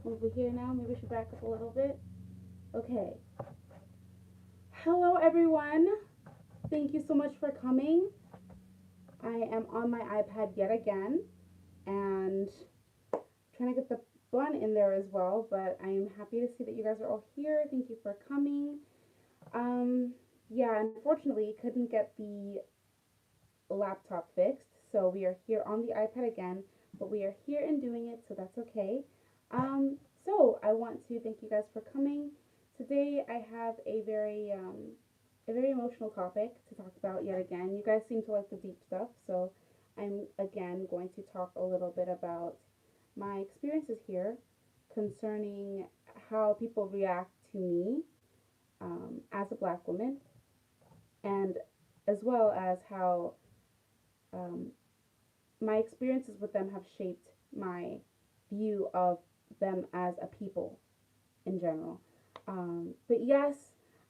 over here now. Maybe we should back up a little bit. Okay. Hello, everyone. Thank you so much for coming. I am on my iPad yet again and trying to get the bun in there as well, but I am happy to see that you guys are all here. Thank you for coming. Um, yeah, unfortunately, couldn't get the laptop fixed, so we are here on the iPad again, but we are here and doing it, so that's okay. So I want to thank you guys for coming. Today I have a very emotional topic to talk about yet again. You guys seem to like the deep stuff, so I'm again going to talk a little bit about my experiences here concerning how people react to me as a black woman, and as well as how um, my experiences with them have shaped my view of them as a people in general. But yes,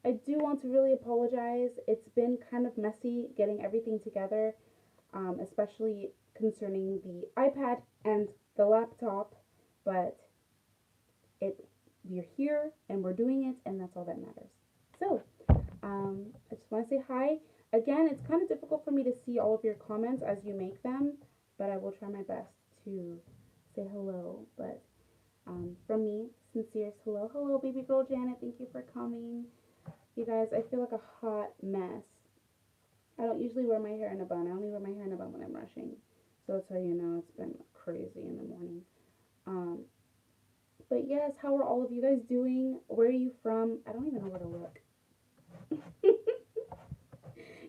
I do want to really apologize. It's been kind of messy getting everything together, especially concerning the iPad and the laptop. But it we're here and we're doing it, and that's all that matters. So, I just want to say hi. Again, it's kind of difficult for me to see all of your comments as you make them, but I will try my best to say hello. But from me, sincerest hello. Hello, baby girl Janet. Thank you for coming. You guys, I feel like a hot mess. I don't usually wear my hair in a bun. I only wear my hair in a bun when I'm rushing. So that's how you know it's been crazy in the morning. Um, but yes, how are all of you guys doing? Where are you from? I don't even know where to look.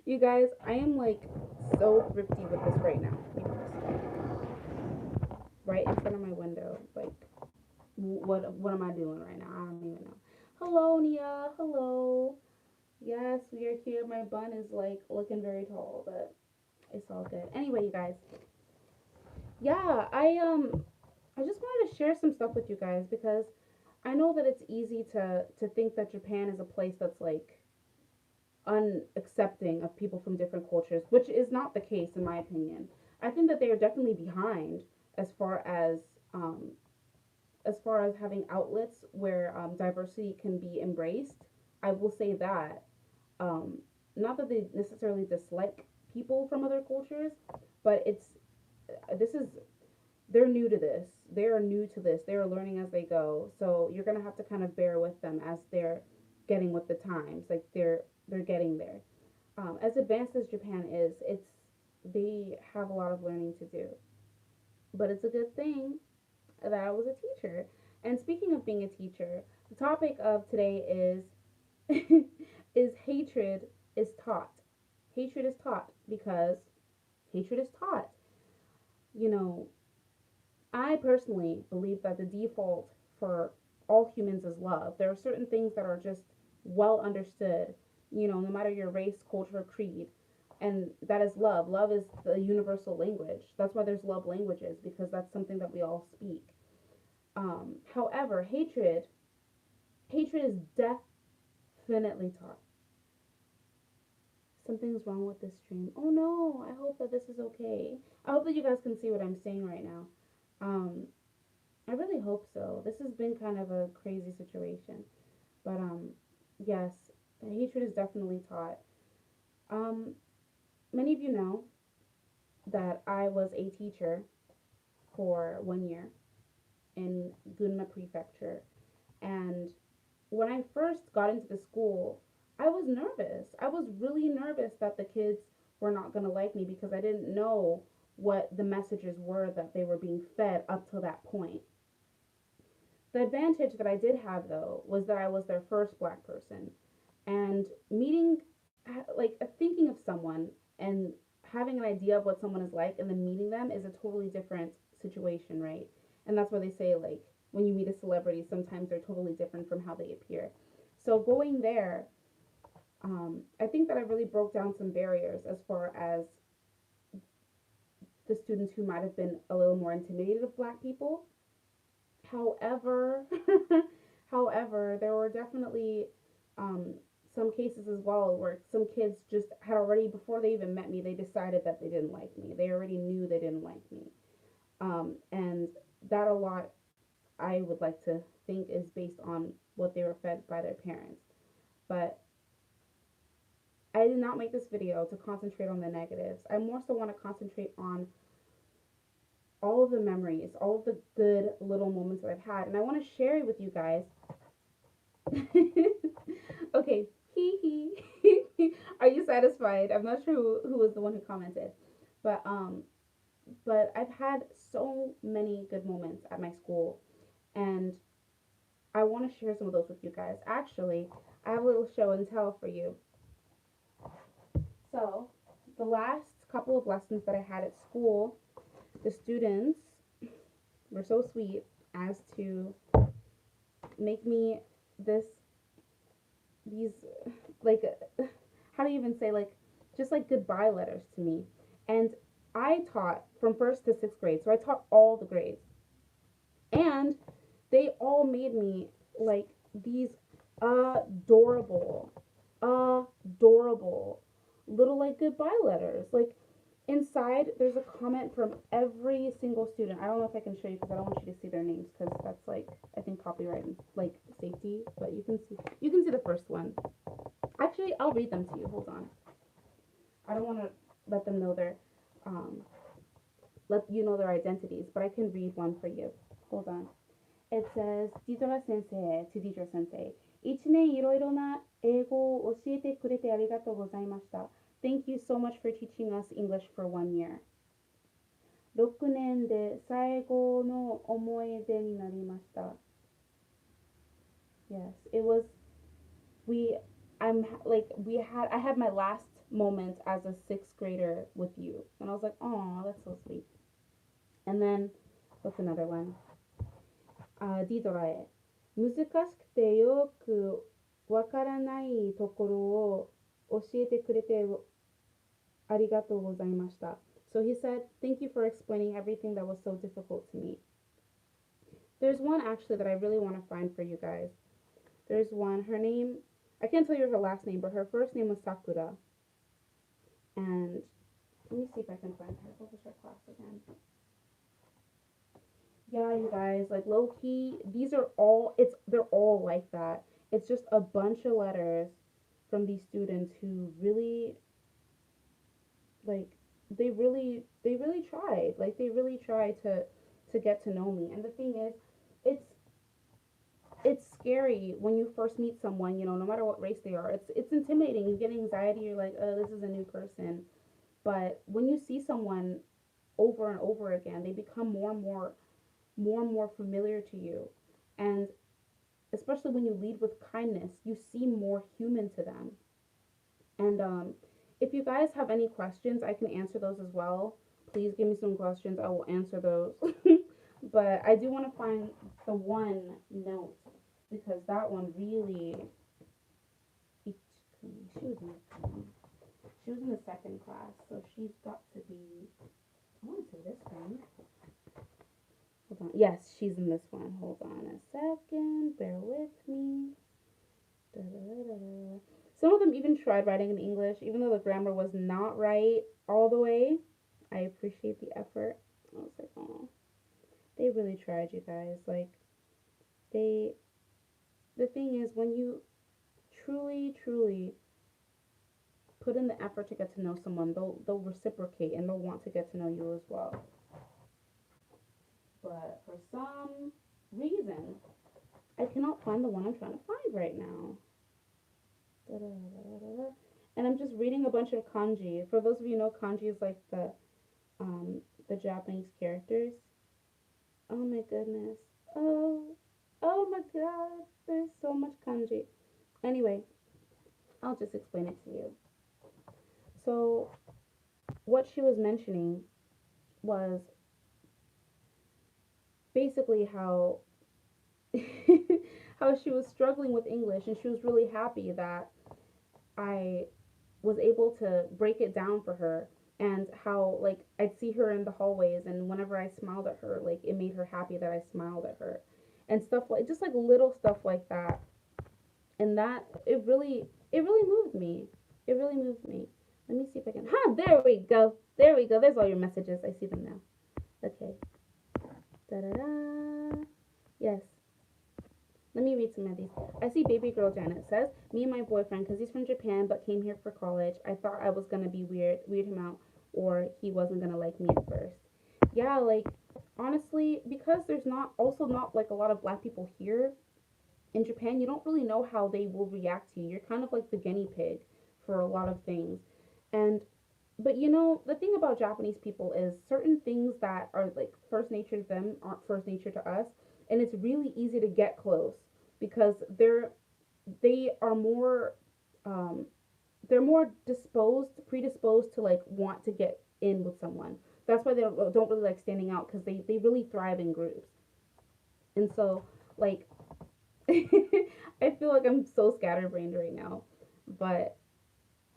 You guys, I am like so thrifty with this right now. Right in front of my window. Like, what am I doing right now? I don't even know. Hello, Nia. Hello. Yes, we are here. My bun is like looking very tall, but it's all good. Anyway, you guys. Yeah, I just wanted to share some stuff with you guys because I know that it's easy to think that Japan is a place that's like unaccepting of people from different cultures, which is not the case in my opinion. I think that they are definitely behind as far as um, as far as having outlets where diversity can be embraced. I will say that um, not that they necessarily dislike people from other cultures, but it's this is they're new to this. They are new to this. They are learning as they go. So you're gonna have to kind of bear with them as they're getting with the times. Like they're getting there. As advanced as Japan is, they have a lot of learning to do. But it's a good thing that I was a teacher. And speaking of being a teacher, the topic of today is is hatred is taught. Hatred is taught because hatred is taught. You know, I personally believe that the default for all humans is love. There are certain things that are just well understood, no matter your race, culture, creed, and that is love. Love is the universal language. That's why there's love languages because that's something that we all speak. However, hatred is definitely taught. Something's wrong with this stream. Oh no, I hope that this is okay. I hope that you guys can see what I'm saying right now. Um, I really hope so. This has been kind of a crazy situation. But yes, hatred is definitely taught. Um, Many of you know that I was a teacher for 1 year in Gunma Prefecture. And when I first got into the school, I was nervous. I was really nervous that the kids were not going to like me because I didn't know what the messages were that they were being fed up to that point. The advantage that I did have though was that I was their first black person, and meeting, like thinking of someone and having an idea of what someone is like and then meeting them is a totally different situation, right? And that's why they say like when you meet a celebrity, sometimes they're totally different from how they appear. So going there, I think that I really broke down some barriers as far as the students who might have been a little more intimidated of black people. However, however, there were definitely um, some cases as well where some kids just had already, before they even met me, they decided that they didn't like me. They already knew they didn't like me. And that a lot, I would like to think is based on what they were fed by their parents. But I did not make this video to concentrate on the negatives. I more so want to concentrate on all of the memories, all of the good little moments that I've had, and I want to share it with you guys. Okay, hee hee. Are you satisfied? I'm not sure who was the one who commented, but I've had so many good moments at my school, and I want to share some of those with you guys. Actually, I have a little show and tell for you. So, the last couple of lessons that I had at school, the students were so sweet as to make me this these like how do you even say, like, just like goodbye letters to me. And I taught from first to sixth grade, so I taught all the grades, and they all made me like these adorable adorable little like goodbye letters. Like, inside there's a comment from every single student. I don't know if I can show you because I don't want you to see their names, because that's like, I think, copyright and like safety, but you can see the first one. Actually, I'll read them to you. Hold on. I don't want to let them know their um let you know their identities, but I can read one for you. Hold on. It says, Didora Sensei to Didora Sensei. 1年いろいろな英語を教えてくれてありがとうございました。Thank you so much for teaching us English for 1 year. 6年で最後の思い出になりました。Yes, it was, I had my last moment as a sixth grader with you. And I was like, oh, that's so sweet. And then, what's another one? ディドラへ。難しくてよくわからないところを教えてくれてありがとうございました。So he said, thank you for explaining everything that was so difficult to me. There's one actually that I really want to find for you guys. There's one, her name, I can't tell you her last name, but her first name was Sakura. And let me see if I can find her. What was her class again? Yeah, you guys, like, low key, they're all like that. It's just a bunch of letters from these students who really, like, they really tried. Like, they really tried to get to know me. And the thing is, it's scary when you first meet someone, no matter what race they are. It's intimidating. You get anxiety. You're like, oh, this is a new person. But when you see someone over and over again, they become more and more familiar to you. And especially when you lead with kindness, you seem more human to them. And if you guys have any questions, I can answer those as well. Please give me some questions. I will answer those. But I do want to find the one note, because that one really, she was in the second class, so she's got to be, I want to say this one. Hold on. Yes, she's in this one. Hold on a second. Bear with me. Da-da-da-da. Some of them even tried writing in English, even though the grammar was not right all the way. I appreciate the effort. I was like, oh, they really tried, you guys. Like, the thing is, when you truly put in the effort to get to know someone, they'll reciprocate, and they'll want to get to know you as well. But for some reason, I cannot find the one I'm trying to find right now. Da-da-da-da-da. And I'm just reading a bunch of kanji. For those of you who know, kanji is like the Japanese characters. Oh my goodness. Oh my god. There's so much kanji. Anyway, I'll just explain it to you. So, what she was mentioning was basically how how she was struggling with English, and she was really happy that I was able to break it down for her, and how, like, I'd see her in the hallways, and whenever I smiled at her, like, it made her happy that I smiled at her, and stuff like, just like little stuff like that. And that, it really moved me. It really moved me. Let me see if I can, there we go. There we go. There's all your messages. I see them now. Okay. Da da da. Yes. Let me read some of these. I see baby girl Janet says, me and my boyfriend, because he's from Japan but came here for college, I thought I was going to be weird him out, or he wasn't going to like me at first. Yeah, like, honestly, because there's not like a lot of black people here in Japan, you don't really know how they will react to you. You're kind of like the guinea pig for a lot of things. And but the thing about Japanese people is certain things that are like first nature to them aren't first nature to us, and it's really easy to get close because they are more um they're more predisposed to like want to get in with someone. That's why they don't really like standing out, because they really thrive in groups. And so, like, I feel like I'm so scatterbrained right now, but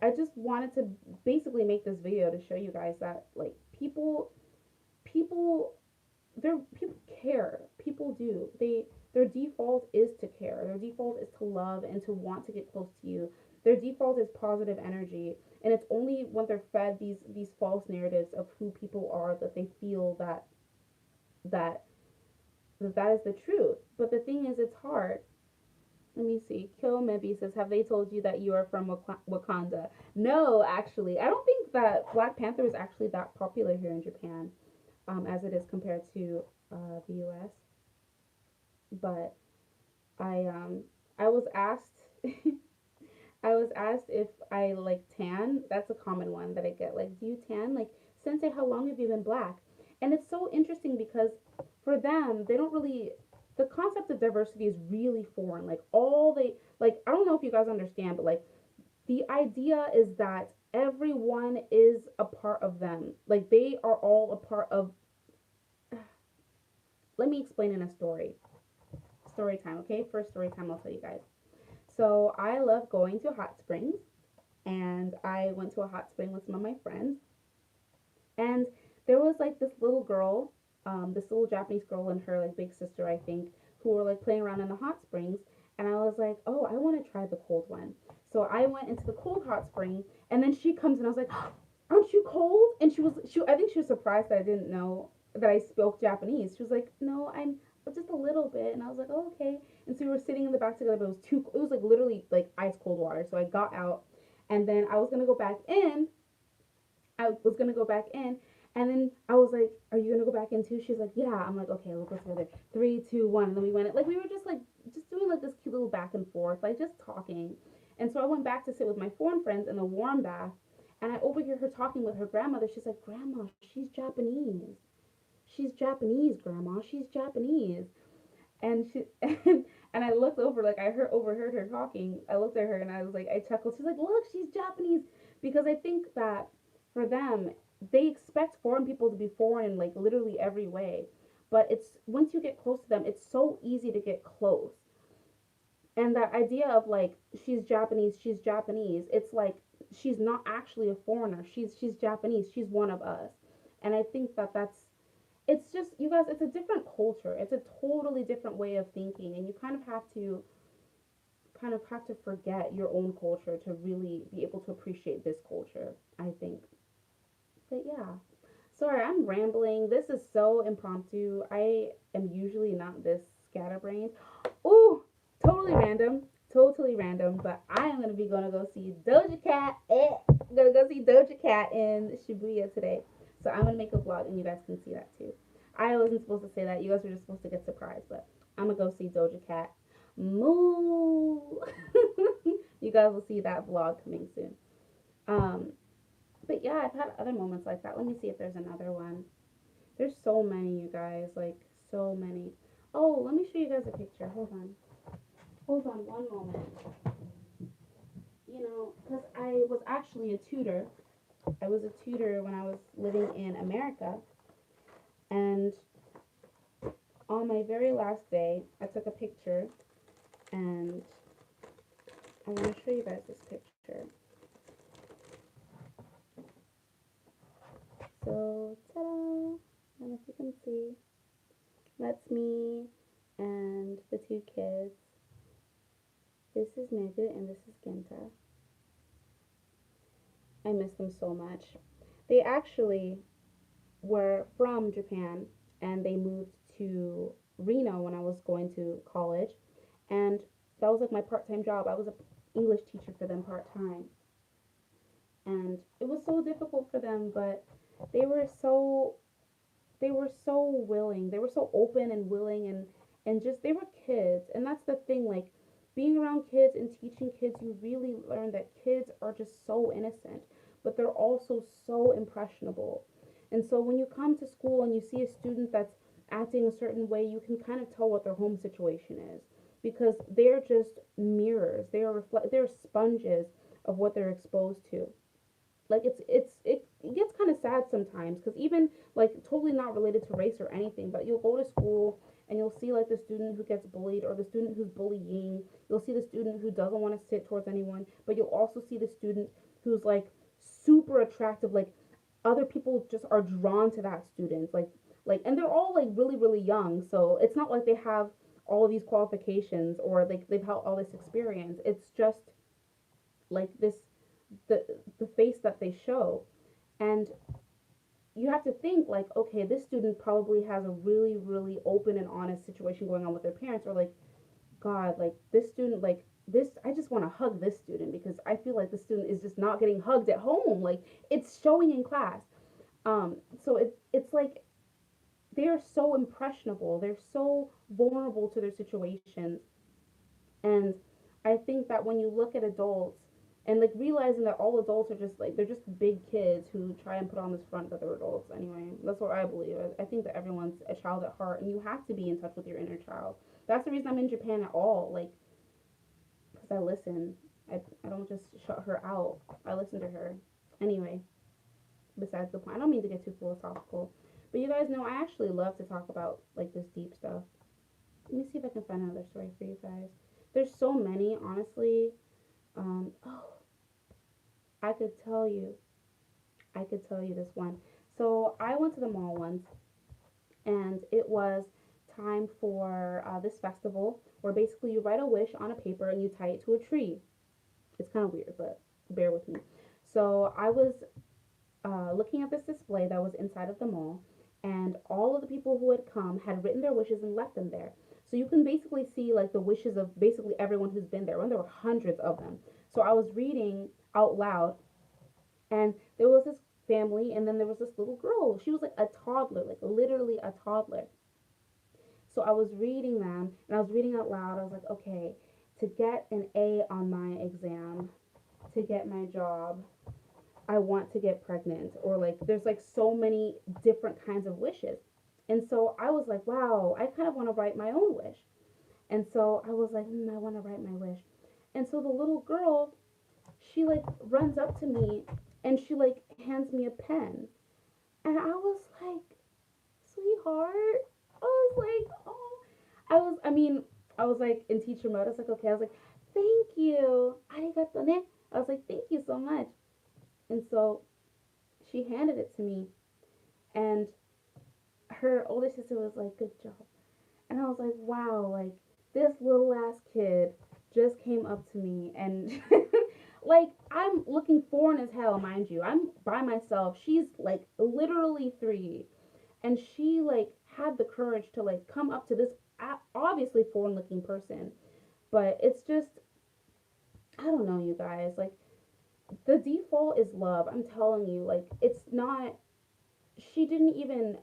I just wanted to basically make this video to show you guys that like people people care. People do. Their default is to care. Their default is to love and to want to get close to you. Their default is positive energy, and it's only when they're fed these false narratives of who people are that they feel that that is the truth. But the thing is, it's hard. Let me see. Kill Mebi says, "Have they told you that you are from Wakanda?" No, actually, I don't think that Black Panther is actually that popular here in Japan, as it is compared to the U.S. But I was asked I was asked if I like tan. That's a common one that I get. Like, do you tan? Like, Sensei, how long have you been black? And it's so interesting because for them, they don't really, the concept of diversity is really foreign. Like, I don't know if you guys understand, but like, the idea is that everyone is a part of them. Like, they are all a part of, let me explain in a story. Story time, okay? First story time, I'll tell you guys. So, I love going to hot springs, and I went to a hot spring with some of my friends. And there was like this little girl, this little Japanese girl and her like big sister, I think, who were like playing around in the hot springs. And I was like, oh, I want to try the cold one. So I went into the cold hot spring, and then she comes and I was like, aren't you cold? And I think she was surprised that I didn't know that I spoke Japanese. She was like, no, I'm just a little bit. And I was like, oh, okay. And so we were sitting in the back together, but it was like literally like ice cold water. So I got out, and then I was going to go back in, I was gonna go back in, and then I was like, "Are you gonna go back in too?" She's like, "Yeah." I'm like, "Okay, we'll go together. 3, 2, 1." And then we went. Like we were just doing like this cute little back and forth, like just talking. And so I went back to sit with my foreign friends in the warm bath, and I overhear her talking with her grandmother. She's like, "Grandma, she's Japanese. She's Japanese, Grandma. She's Japanese." And she and I looked over, like I overheard her talking. I looked at her and I was like, I chuckled. She's like, "Look, she's Japanese," because I think that for them, they expect foreign people to be foreign in like literally every way. But it's once you get close to them, it's so easy to get close. And that idea of like she's Japanese, it's like she's not actually a foreigner. She's Japanese. She's one of us. And I think that it's just, you guys, it's a different culture. It's a totally different way of thinking, and you kind of have to forget your own culture to really be able to appreciate this culture, I think. But yeah. Sorry, I'm rambling. This is so impromptu. I am usually not this scatterbrained. Ooh, totally random. Totally random. But I am gonna be gonna go see Doja Cat. I'm gonna go see Doja Cat in Shibuya today. So I'm gonna make a vlog and you guys can see that too. I wasn't supposed to say that. You guys were just supposed to get surprised, but I'm gonna go see Doja Cat. Moo. You guys will see that vlog coming soon. Um, but yeah, I've had other moments like that. Let me see if there's another one. There's so many, you guys. Like, so many. Oh, let me show you guys a picture. Hold on. Hold on one moment. Because I was actually a tutor. I was a tutor when I was living in America. And on my very last day, I took a picture. And I want to show you guys this picture. So, ta-da! I don't know if you can see. That's me and the two kids. This is Megu and this is Genta. I miss them so much. They actually were from Japan and they moved to Reno when I was going to college, and that was like my part-time job. I was a English teacher for them part-time, and it was so difficult for them, but they were so they were so willing. They were so open and willing, and just they were kids. And that's the thing, like being around kids and teaching kids, you really learn that kids are just so innocent, but they're also so impressionable. And so when you come to school and you see a student that's acting a certain way, you can kind of tell what their home situation is, because they're just mirrors. They're sponges of what they're exposed to. Like it gets kind of sad sometimes, because even like totally not related to race or anything, but you'll go to school and you'll see like the student who gets bullied, or the student who's bullying. You'll see the student who doesn't want to sit towards anyone, but you'll also see the student who's like super attractive. Like other people just are drawn to that student, and they're all like really really young, so it's not like they have all of these qualifications, or like they've had all this experience. It's just like this, the the face that they show. And you have to think like, okay, this student probably has a really really open and honest situation going on with their parents, or like, god, like this student, like this, I just want to hug this student, because I feel like the student is just not getting hugged at home, like it's showing in class. So it's like they're so impressionable, they're so vulnerable to their situations. And I think that when you look at adults and like realizing that all adults are just like, they're just big kids who try and put on this front that they're adults anyway. That's what I believe. I think that everyone's a child at heart, and you have to be in touch with your inner child. That's the reason I'm in Japan at all. Like, because I listen. I don't just shut her out. I listen to her. Anyway, besides the point. I don't mean to get too philosophical. But you guys know I actually love to talk about like this deep stuff. Let me see if I can find another story for you guys. There's so many, honestly. Oh, I could tell you. I could tell you this one. So I went to the mall once, and it was time for this festival where basically you write a wish on a paper and you tie it to a tree. It's kind of weird, but bear with me. So I was looking at this display that was inside of the mall, and all of the people who had come had written their wishes and left them there. So you can basically see like the wishes of basically everyone who's been there, and there were hundreds of them. So I was reading out loud, and there was this family, and then there was this little girl. She was like a toddler, like literally a toddler. So I was reading them, and I was reading out loud. I was like, okay, to get an A on my exam, to get my job, I want to get pregnant, or like there's like so many different kinds of wishes. And so I was like, wow, I kind of want to write my own wish. And so I was like, I want to write my wish. And so the little girl, she like runs up to me and she like hands me a pen. And I was like, sweetheart. I was like, oh, I mean, I was like in teacher mode. I was like, okay. I was like, thank you. Arigato ne. I was like, thank you so much. And so she handed it to me, and her older sister was like, good job. And I was like, wow, like this little ass kid just came up to me, and like I'm looking foreign as hell, mind you. I'm by myself. She's like literally 3, and she like had the courage to like come up to this obviously foreign looking person. But it's just, I don't know, you guys. Like the default is love. I'm telling you, like it's not. She didn't even.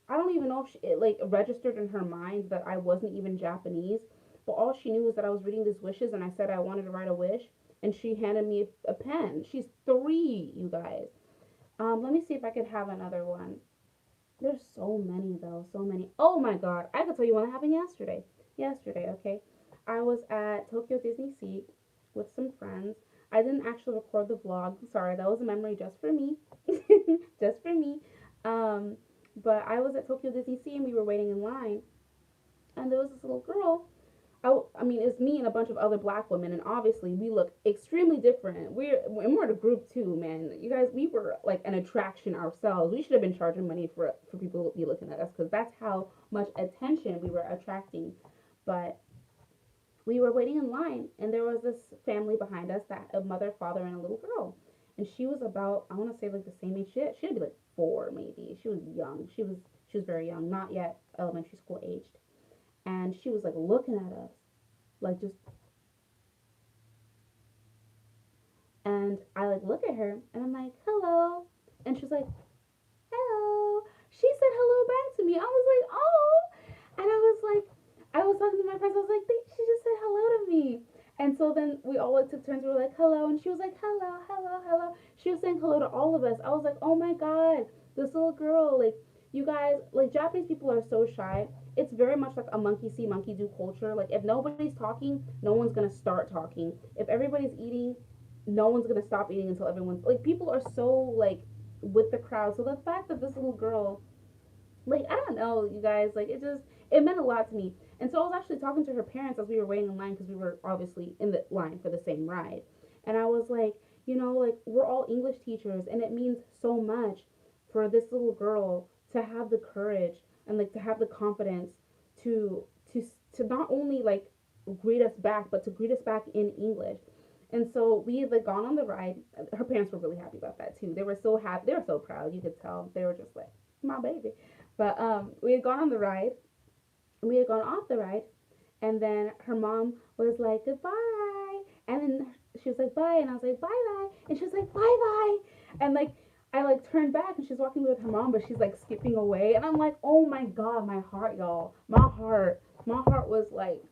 I don't even know if it like registered in her mind that I wasn't even Japanese. But all she knew was that I was reading these wishes, and I said I wanted to write a wish, and she handed me a pen. She's 3, you guys. Let me see if I could have another one. There's so many though, so many. Oh my god, I could tell you one that happened yesterday. Yesterday, okay. I was at Tokyo Disney Sea with some friends. I didn't actually record the vlog. Sorry, that was a memory just for me. Just for me. Um, but I was at Tokyo Disney Sea and we were waiting in line, and there was this little girl. I mean, it's me and a bunch of other black women, and obviously we look extremely different. We're in a group too, man. You guys, we were like an attraction ourselves. We should have been charging money for people to be looking at us, because that's how much attention we were attracting. But we were waiting in line, and there was this family behind us, that a mother, father, and a little girl, and she was about, I want to say like the same age. She'd be like 4 maybe. She was young. She was very young, not yet elementary school aged. and she was like looking at us, like just, and I like look at her and I'm like, hello. And she's like, hello. She said hello back to me. I was like, oh. And I was talking to my friends. I was like, she just said hello to me. And so then we all like took turns. We were like, hello. And she was like, hello, hello, hello. She was saying hello to all of us. I was like, oh my God, this little girl. Like, you guys, like, Japanese people are so shy. It's very much like a monkey see, monkey do culture. Like, if nobody's talking, no one's going to start talking. If everybody's eating, no one's going to stop eating until everyone's, like, people are so, like, with the crowd. So the fact that this little girl, like, I don't know, you guys, like, it meant a lot to me. And so I was actually talking to her parents as we were waiting in line because we were obviously in the line for the same ride. And I was like, like, we're all English teachers, and it means so much for this little girl to have the courage and like to have the confidence to to to not only like greet us back, but to greet us back in English. And so we had like gone on the ride. Her parents were really happy about that too. They were so happy. They were so proud. You could tell. They were just like, my baby. But we had gone on the ride. We had gone off the ride, and then her mom was like goodbye, and then she was like bye, and I was like bye bye, and she was like bye bye, and like I like turned back and she's walking with her mom, but she's like skipping away, and I'm like, oh my God, my heart, y'all, my heart was like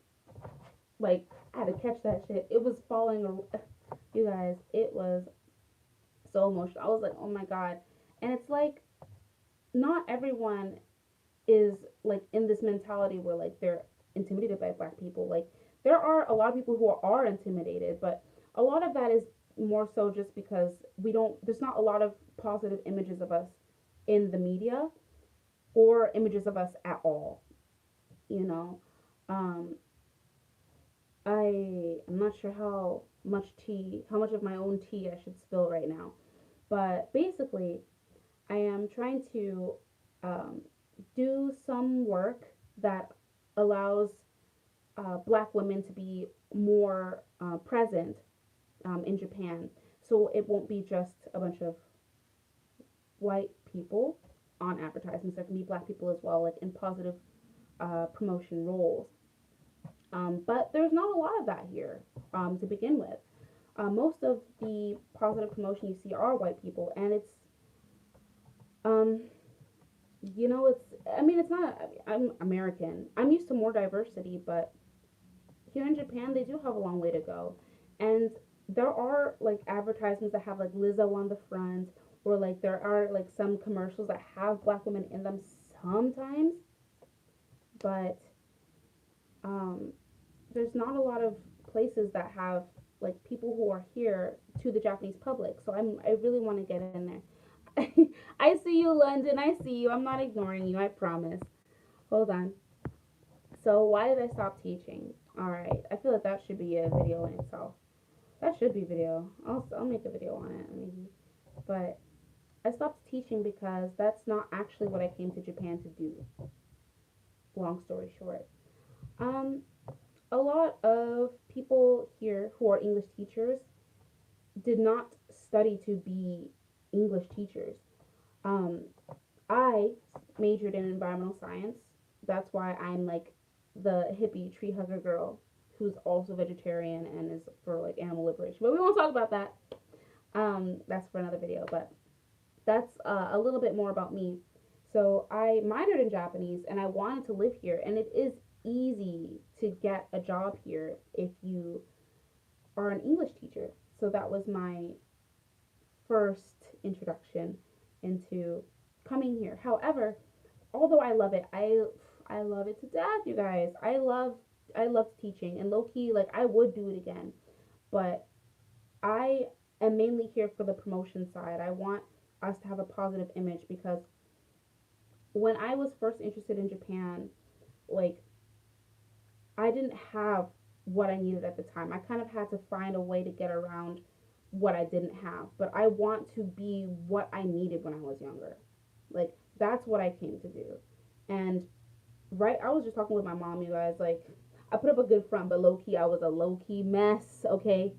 I had to catch that shit. It was falling, you guys. It was so emotional. I was like, oh my God, and it's like not everyone is like in this mentality where like they're intimidated by black people. Like there are a lot of people who are intimidated, but a lot of that is more so just because we don't there's not a lot of positive images of us in the media or images of us at all, you know. Um I'm not sure how much of my own tea I should spill right now. But basically, I am trying to um, do some work that allows black women to be more present in Japan. So it won't be just a bunch of white people on advertisements. There can be black people as well, like in positive promotion roles. But there's not a lot of that here to begin with. Most of the positive promotion you see are white people, and um, it's, I mean, it's not, I'm American. I'm used to more diversity, but here in Japan, they do have a long way to go. And there are like advertisements that have like Lizzo on the front, or like there are like some commercials that have black women in them sometimes, but um, there's not a lot of places that have like people who are here to the Japanese public. So I really want to get in there. I see you, London. I see you. I'm not ignoring you. I promise. Hold on. So why did I stop teaching? All right. I feel like that should be a video in itself. That should be video. I'll make a video on it maybe. But I stopped teaching because that's not actually what I came to Japan to do. Long story short. Um, a lot of people here who are English teachers did not study to be English teachers. Um, I majored in environmental science. That's why I'm like the hippie tree hugger girl who's also vegetarian and is for like animal liberation. But we won't talk about that. That's for another video. But that's a little bit more about me. So I minored in Japanese and I wanted to live here, and it is easy to get a job here if you are an English teacher. So that was my first introduction into coming here. However, although I love it, I love it to death, you guys. I love teaching, and low key, like I would do it again. But I am mainly here for the promotion side. I want us to have a positive image because when I was first interested in Japan, like I didn't have what I needed at the time. I kind of had to find a way to get around what I didn't have. But I want to be what I needed when I was younger. Like that's what I came to do. And right, I was just talking with my mom, you guys. Like I put up a good front, but low key I was a low key mess. Okay.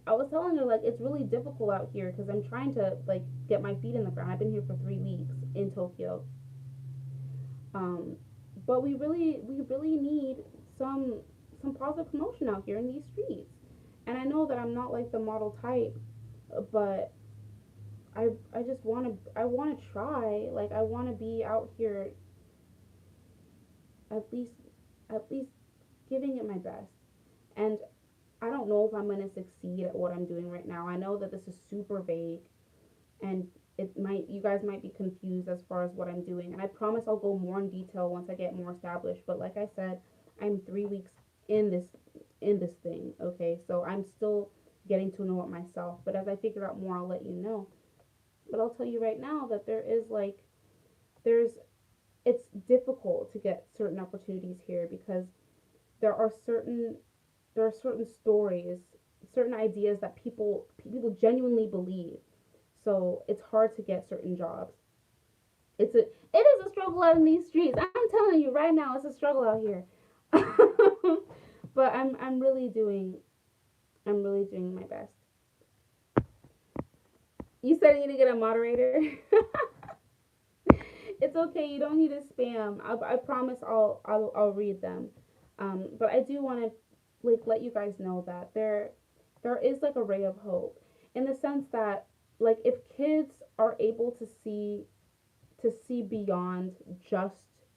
I was telling her like it's really difficult out here because I'm trying to like get my feet in the ground. I've been here for 3 weeks in Tokyo. Um, but we really need some some positive promotion out here in these streets. And I know that I'm not like the model type, but I just want to try. Like I want to be out here at least at least giving it my best. And I don't know if I'm going to succeed at what I'm doing right now. I know that this is super vague, and it might you guys might be confused as far as what I'm doing. And I promise I'll go more in detail once I get more established. But like I said, I'm 3 weeks in this thing, okay? So I'm still getting to know it myself. But as I figure out more, I'll let you know. But I'll tell you right now that there's it's difficult to get certain opportunities here because there are certain stories, certain ideas that people genuinely believe. So it's hard to get certain jobs. It is a struggle out in these streets. I'm telling you right now, it's a struggle out here. But I'm really doing my best. You said you need to get a moderator. It's okay. You don't need to spam. I promise I'll read them. But I do want to like let you guys know that there is like a ray of hope in the sense that like if kids are able to see beyond just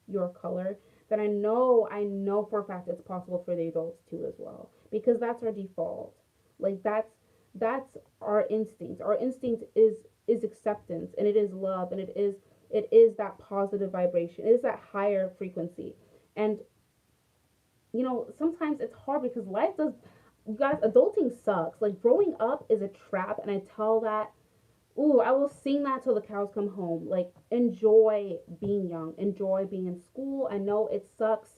your color, then I know for a fact it's possible for the adults too as well because that's our default. Like that's our instinct. Our instinct is acceptance, and it is love, and it is that positive vibration. It is that higher frequency. And sometimes it's hard because life does you guys, adulting sucks. Like growing up is a trap, and I tell that. Ooh, I will sing that till the cows come home. Like enjoy being young, enjoy being in school. I know it sucks,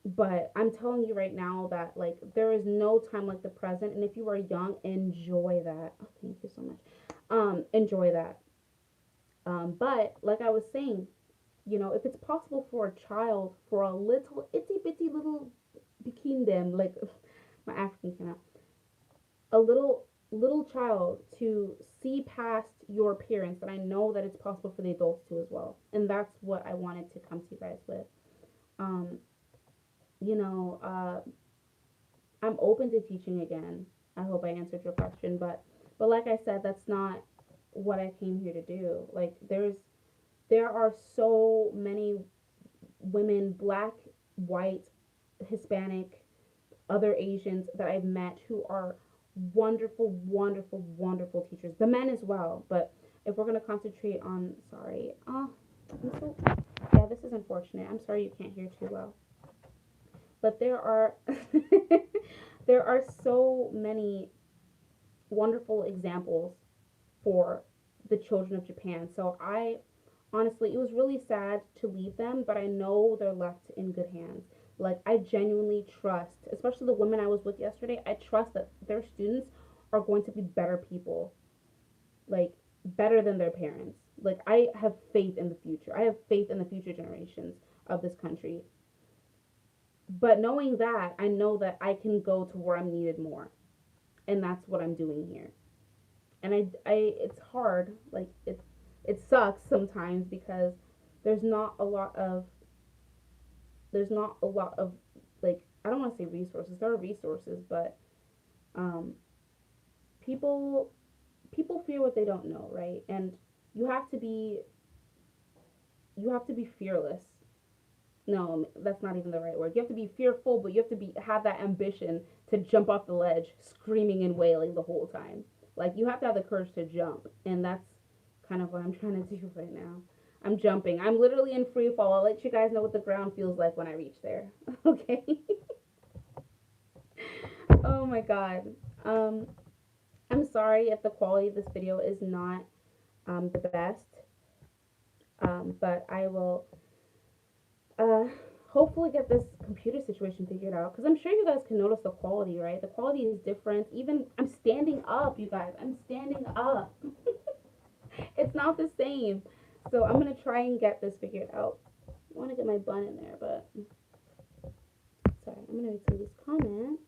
but I'm telling you right now that like there is no time like the present, and if you are young, enjoy that. Oh, thank you so much. Enjoy that. But like I was saying, if it's possible for a child, for a little itty bitty little bikini, like my African cannot, a little child to see past your appearance, and I know that it's possible for the adults too as well. And that's what I wanted to come to you guys with. Um, you know, uh, I'm open to teaching again. I hope I answered your question, but like I said, that's not what I came here to do. Like there are so many women, black, white, Hispanic, other Asians that I've met who are wonderful, wonderful, wonderful teachers. The men as well. But if we're gonna concentrate on, sorry, I'm so yeah, this is unfortunate. I'm sorry you can't hear too well. But there are there are so many wonderful examples for the children of Japan. So I honestly, it was really sad to leave them, but I know they're left in good hands. Like I genuinely trust, especially the women I was with yesterday, I trust that their students are going to be better people, like better than their parents. Like I have faith in the future. I have faith in the future generations of this country. But knowing that, I know that I can go to where I'm needed more. And that's what I'm doing here. And it's hard. Like it sucks sometimes because there's not a lot of there's not a lot of like I don't want to say resources. There are resources, but um, people people fear what they don't know, right? And you have to be you have to be fearless. No, that's not even the right word. You have to be fearful, but you have to be have that ambition to jump off the ledge, screaming and wailing the whole time. Like you have to have the courage to jump, and that's kind of what I'm trying to do right now. I'm jumping. I'm literally in free fall. I'll let you guys know what the ground feels like when I reach there. Okay. Oh my god. Um, I'm sorry if the quality of this video is not the best, but I will uh, hopefully get this computer situation figured out because I'm sure you guys can notice the quality, right? The quality is different. Even I'm standing up, you guys. I'm standing up. It's not the same. So I'm gonna try and get this figured out. I want to get my bun in there, but sorry. I'm gonna read some of these comments.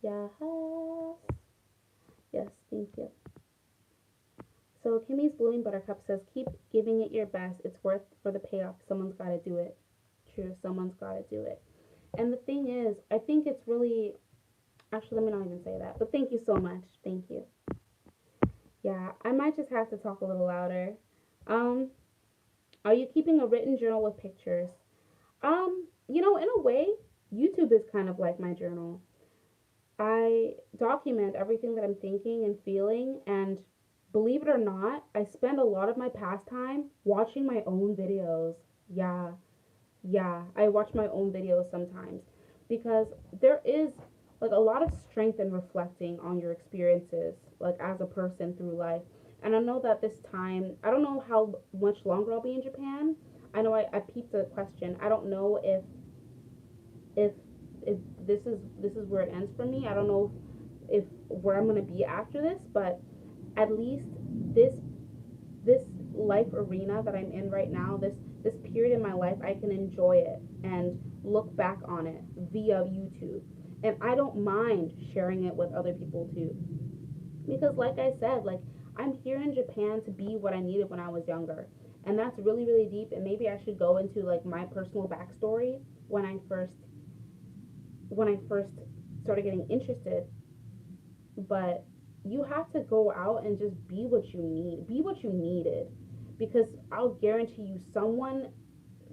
Yes, yes, thank you. So Kimmy's Blooming Buttercup says, keep giving it your best. It's worth for the payoff. Someone's got to do it. True, someone's got to do it. And the thing is, I think it's really, actually, let me not even say that. But thank you so much. Thank you. Yeah, I might just have to talk a little louder. Um, are you keeping a written journal with pictures? In a way, YouTube is kind of like my journal. I document everything that I'm thinking and feeling, and believe it or not, I spend a lot of my pastime watching my own videos. Yeah, yeah, I watch my own videos sometimes because there is like a lot of strength in reflecting on your experiences, like as a person through life. And I know that this time, I don't know how much longer I'll be in Japan. I know I peeped the question. I don't know if if this is where it ends for me. I don't know if where I'm gonna be after this, but at least this this life arena that I'm in right now, this period in my life, I can enjoy it and look back on it via YouTube. And I don't mind sharing it with other people too. Because like I said, like I'm here in Japan to be what I needed when I was younger. And that's really, really deep. And maybe I should go into like my personal backstory when I first started getting interested. But you have to go out and just be what you need, be what you needed, because I'll guarantee you someone,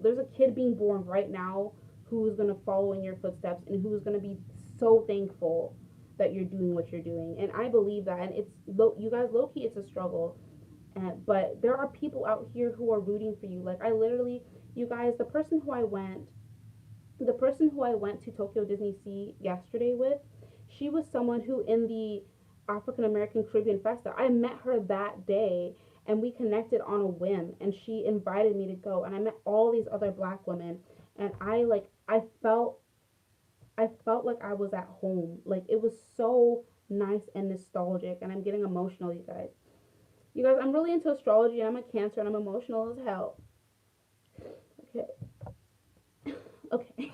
there's a kid being born right now who's going to follow in your footsteps and who's going to be so thankful that you're doing what you're doing. And I believe that. And it's you guys, low key, it's a struggle. But there are people out here who are rooting for you. Like I literally, you guys, the person who I went to Tokyo Disney Sea yesterday with, she was someone who in the African American Caribbean Festa, I met her that day and we connected on a whim and she invited me to go and I met all these other black women and I felt like I was at home. Like it was so nice and nostalgic and I'm getting emotional, you guys. You guys, I'm really into astrology and I'm a Cancer and I'm emotional as hell. Okay. Okay.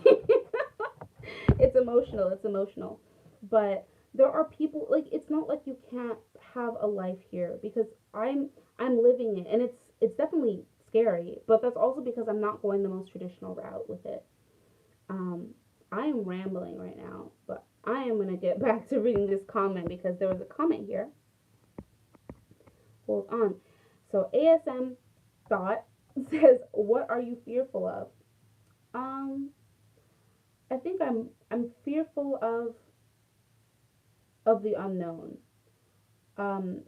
It's emotional. It's emotional. But there are people like it's not like you can't have a life here because I'm living it and it's definitely scary, but that's also because I'm not going the most traditional route with it. Um I am rambling right now, but I am going to get back to reading this comment because there was a comment here. Hold on. So ASM thought says, "What are you fearful of?" Um I think I'm fearful of the unknown.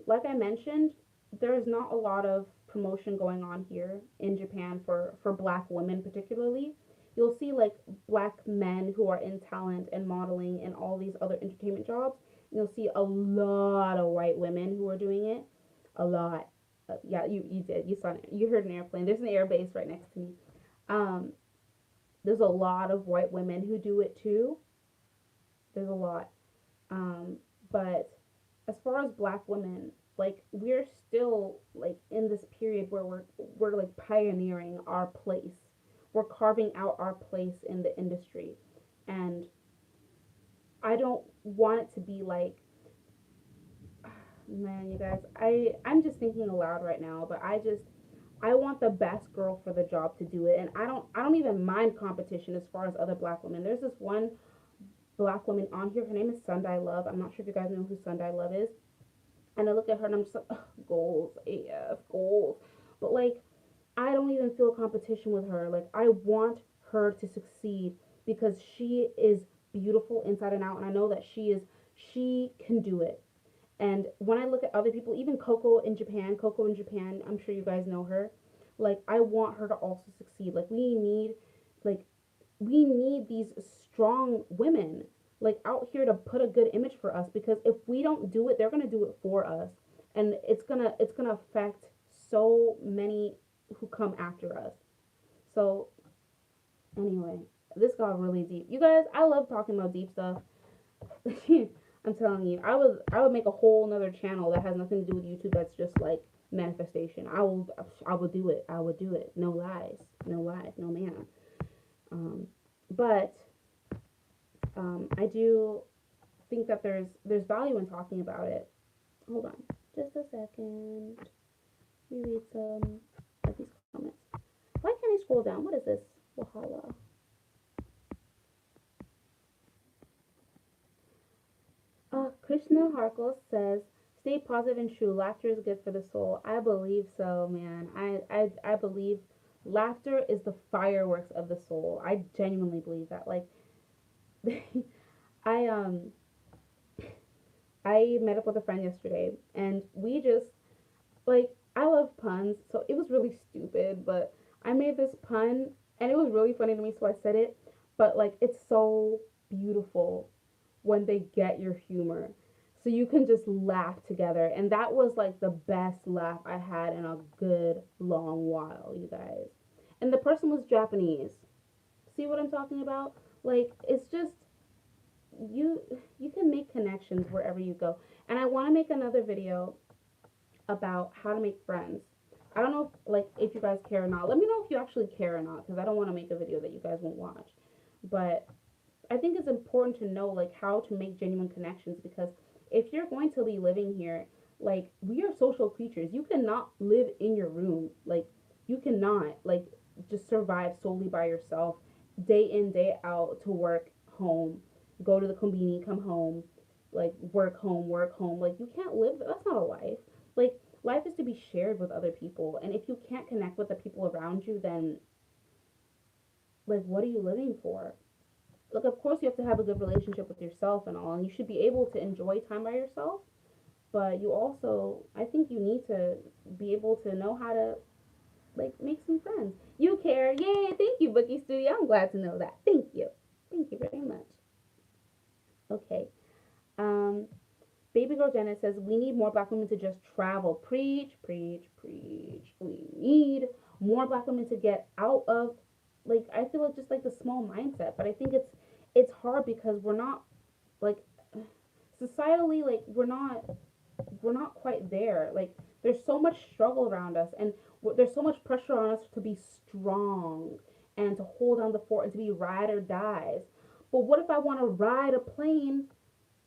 Like I mentioned, there is not a lot of promotion going on here in Japan for black women particularly. You'll see like black men who are in talent and modeling and all these other entertainment jobs. You'll see a lot of white women who are doing it. A lot. Yeah, you did. You saw it. You heard an airplane. There's an air base right next to me. Um, there's a lot of white women who do it too. There's a lot. Um, but as far as black women, like we're still like in this period where we're like pioneering our place. We're carving out our place in the industry. And I don't want it to be like man, you guys, I'm just thinking aloud right now, but I want the best girl for the job to do it. And I don't even mind competition as far as other black women. There's this one black woman on here. Her name is Sunday Love. I'm not sure if you guys know who Sunday Love is. And I look at her and I'm just like, ugh, goals, AF, goals. But like, I don't even feel competition with her. Like, I want her to succeed because she is beautiful inside and out. And I know that she can do it. And when I look at other people, even Coco in Japan, I'm sure you guys know her. Like, I want her to also succeed. Like, we need these strong women like out here to put a good image for us because if we don't do it they're going to do it for us and it's going to affect so many who come after us. So anyway, this got really deep, you guys. I love talking about deep stuff. I'm telling you, I would make a whole another channel that has nothing to do with YouTube that's just like manifestation. I will do it. I would do it. No lies, no lies, no ma'am. But I do think that there's value in talking about it. Hold on, just a second. Let me read some of these comments. Why can't I scroll down? What is this? Wahala. Krishna Harkle says, "Stay positive and true. Laughter is good for the soul." I believe so, man. I believe laughter is the fireworks of the soul. I genuinely believe that. Like, I I met up with a friend yesterday, and we just like I love puns, so it was really stupid, but I made this pun, and it was really funny to me, so I said it. But like, it's so beautiful when they get your humor. So you can just laugh together. And that was like the best laugh I had in a good long while, you guys. And the person was Japanese. See what I'm talking about? Like, it's just you you can make connections wherever you go. And I want to make another video about how to make friends. I don't know if you guys care or not. Let me know if you actually care or not, because I don't want to make a video that you guys won't watch. But I think it's important to know like how to make genuine connections, because if you're going to be living here, like, we are social creatures. You cannot live in your room. Like, you cannot like just survive solely by yourself, day in, day out, to work, home, go to the combini, come home, like work home, work home. Like, you can't live, that's not a life. Like, life is to be shared with other people. And if you can't connect with the people around you, then like, what are you living for? Look, of course you have to have a good relationship with yourself and all, and you should be able to enjoy time by yourself, but you also, I think you need to be able to know how to like make some friends. You care. Yay, thank you, Bookie Studio. I'm glad to know that. Thank you. Thank you very much. Okay. Um Baby Girl Janet says, "We need more black women to just travel." Preach, preach, preach. We need more black women to get out of, like, I feel it's just like the small mindset, but I think it's hard because we're not like societally, like, we're not quite there. Like, there's so much struggle around us, and there's so much pressure on us to be strong and to hold down the fort and to be ride or dies. But what if I want to ride a plane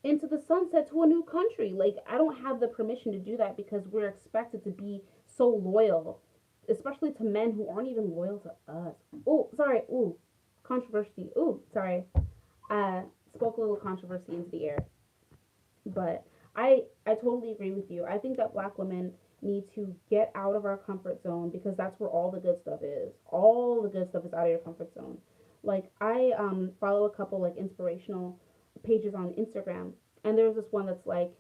into the sunset to a new country? Like, I don't have the permission to do that because we're expected to be so loyal, especially to men who aren't even loyal to us. Oh, sorry. Ooh, controversy. Ooh, sorry. Uh, spoke a little controversy into the air. But I totally agree with you. I think that black women need to get out of our comfort zone, because that's where all the good stuff is. All the good stuff is out of your comfort zone. Like, I follow a couple like inspirational pages on Instagram, and there's this one that's like,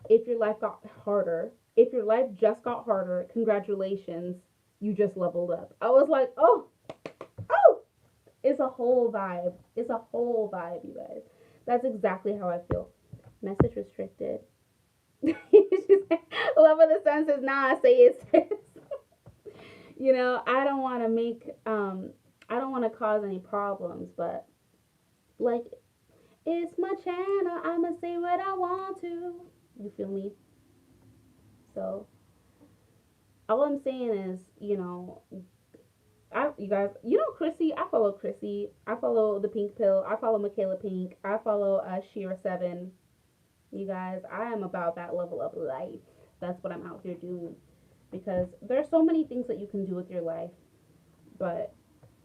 if your life got harder, if your life just got harder, congratulations, you just leveled up. I was like, oh, oh, it's a whole vibe. It's a whole vibe, you guys. That's exactly how I feel. Message restricted. Love of the Sun says, "Nah, say it, sis." I don't want to I don't want to cause any problems, but like, it's my channel. I'ma say what I want to. You feel me? So all I'm saying is, you guys, Chrissy. I follow Chrissy. I follow the Pink Pill. I follow Michaela Pink. I follow Shira7. You guys, I am about that level of life. That's what I'm out here doing, because there's so many things that you can do with your life, but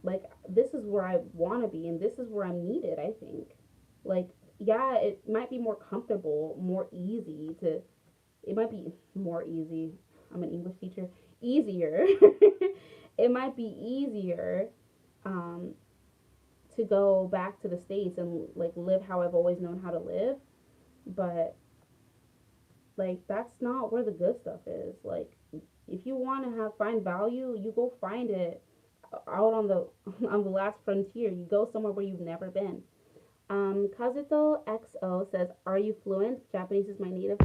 like, this is where I want to be, and this is where I'm needed, I think. Like, yeah, it might be more comfortable, more easy to, it might be more easy. I'm an English teacher. Easier. It might be easier um, to go back to the States and like live how I've always known how to live, but like, that's not where the good stuff is. Like, if you want to find value, you go find it out on the on the last frontier. You go somewhere where you've never been. Kazuto XO says, "Are you fluent? Japanese is my native,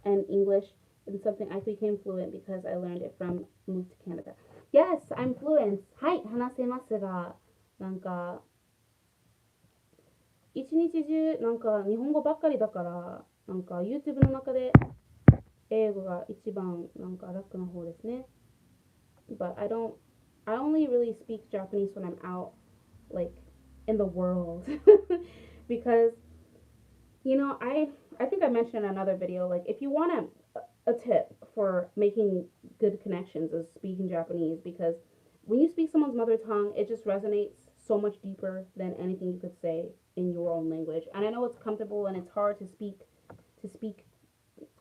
and English is something I became fluent because I learned it from moved to Canada." Yes, I'm fluent. はい、話せますが、なんか一日中なんか日本語ばっかりだから、なんか YouTube の中で英語が一番なんか楽な方ですね。But I only really speak Japanese when I'm out, like, in the world. Because, I think I mentioned in another video, like, if you want to a tip for making good connections is speaking Japanese, because when you speak someone's mother tongue, it just resonates so much deeper than anything you could say in your own language. And I know it's comfortable and it's hard to speak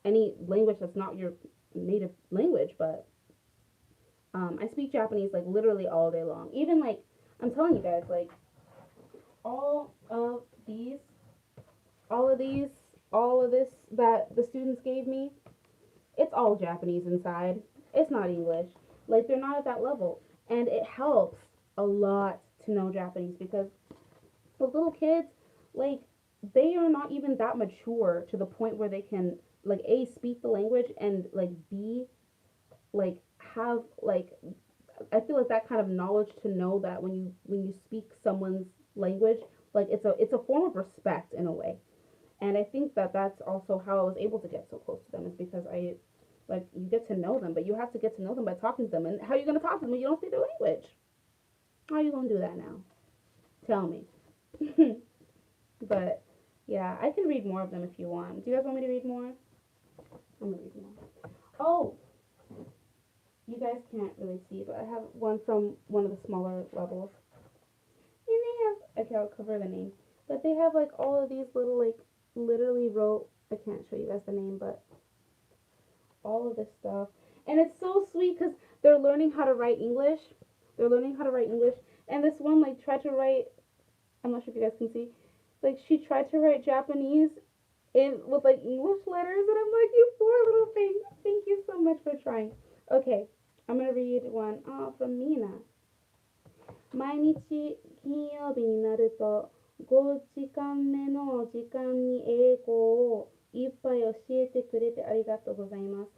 any language that's not your native language, but I speak Japanese like literally all day long. Even like I'm telling you guys, like all of these, all of these, all of this that the students gave me, it's all Japanese inside. It's not English. Like they're not at that level. And it helps a lot to know Japanese, because those little kids, like they are not even that mature to the point where they can like A, speak the language, and like B, like have like I feel like that kind of knowledge to know that when you speak someone's language, like it's a form of respect in a way. And I think that that's also how I was able to get so close to them, is because I like you get to know them, but you have to get to know them by talking to them. And how are you going to talk to them when you don't speak their language? How are you going to do that now? Tell me. But yeah, I can read more of them if you want. Do you guys want me to read more? I'm gonna read more. Oh, you guys can't really see, but I have one from one of the smaller levels. And they have, okay, I'll cover the name. But they have like all of these little, like, literally wrote, I can't show you guys the name, but all of this stuff. And it's so sweet because they're learning how to write English. They're learning how to write English. And this one, like, tried to write, I'm not sure if you guys can see, like, she tried to write Japanese in with, like, English letters. And I'm like, you poor little thing. Thank you so much for trying. Okay, I'm going to read one from Mina. 毎日金曜日になると5時間目の時間に英語をいっぱい教えてくれてありがとうございます。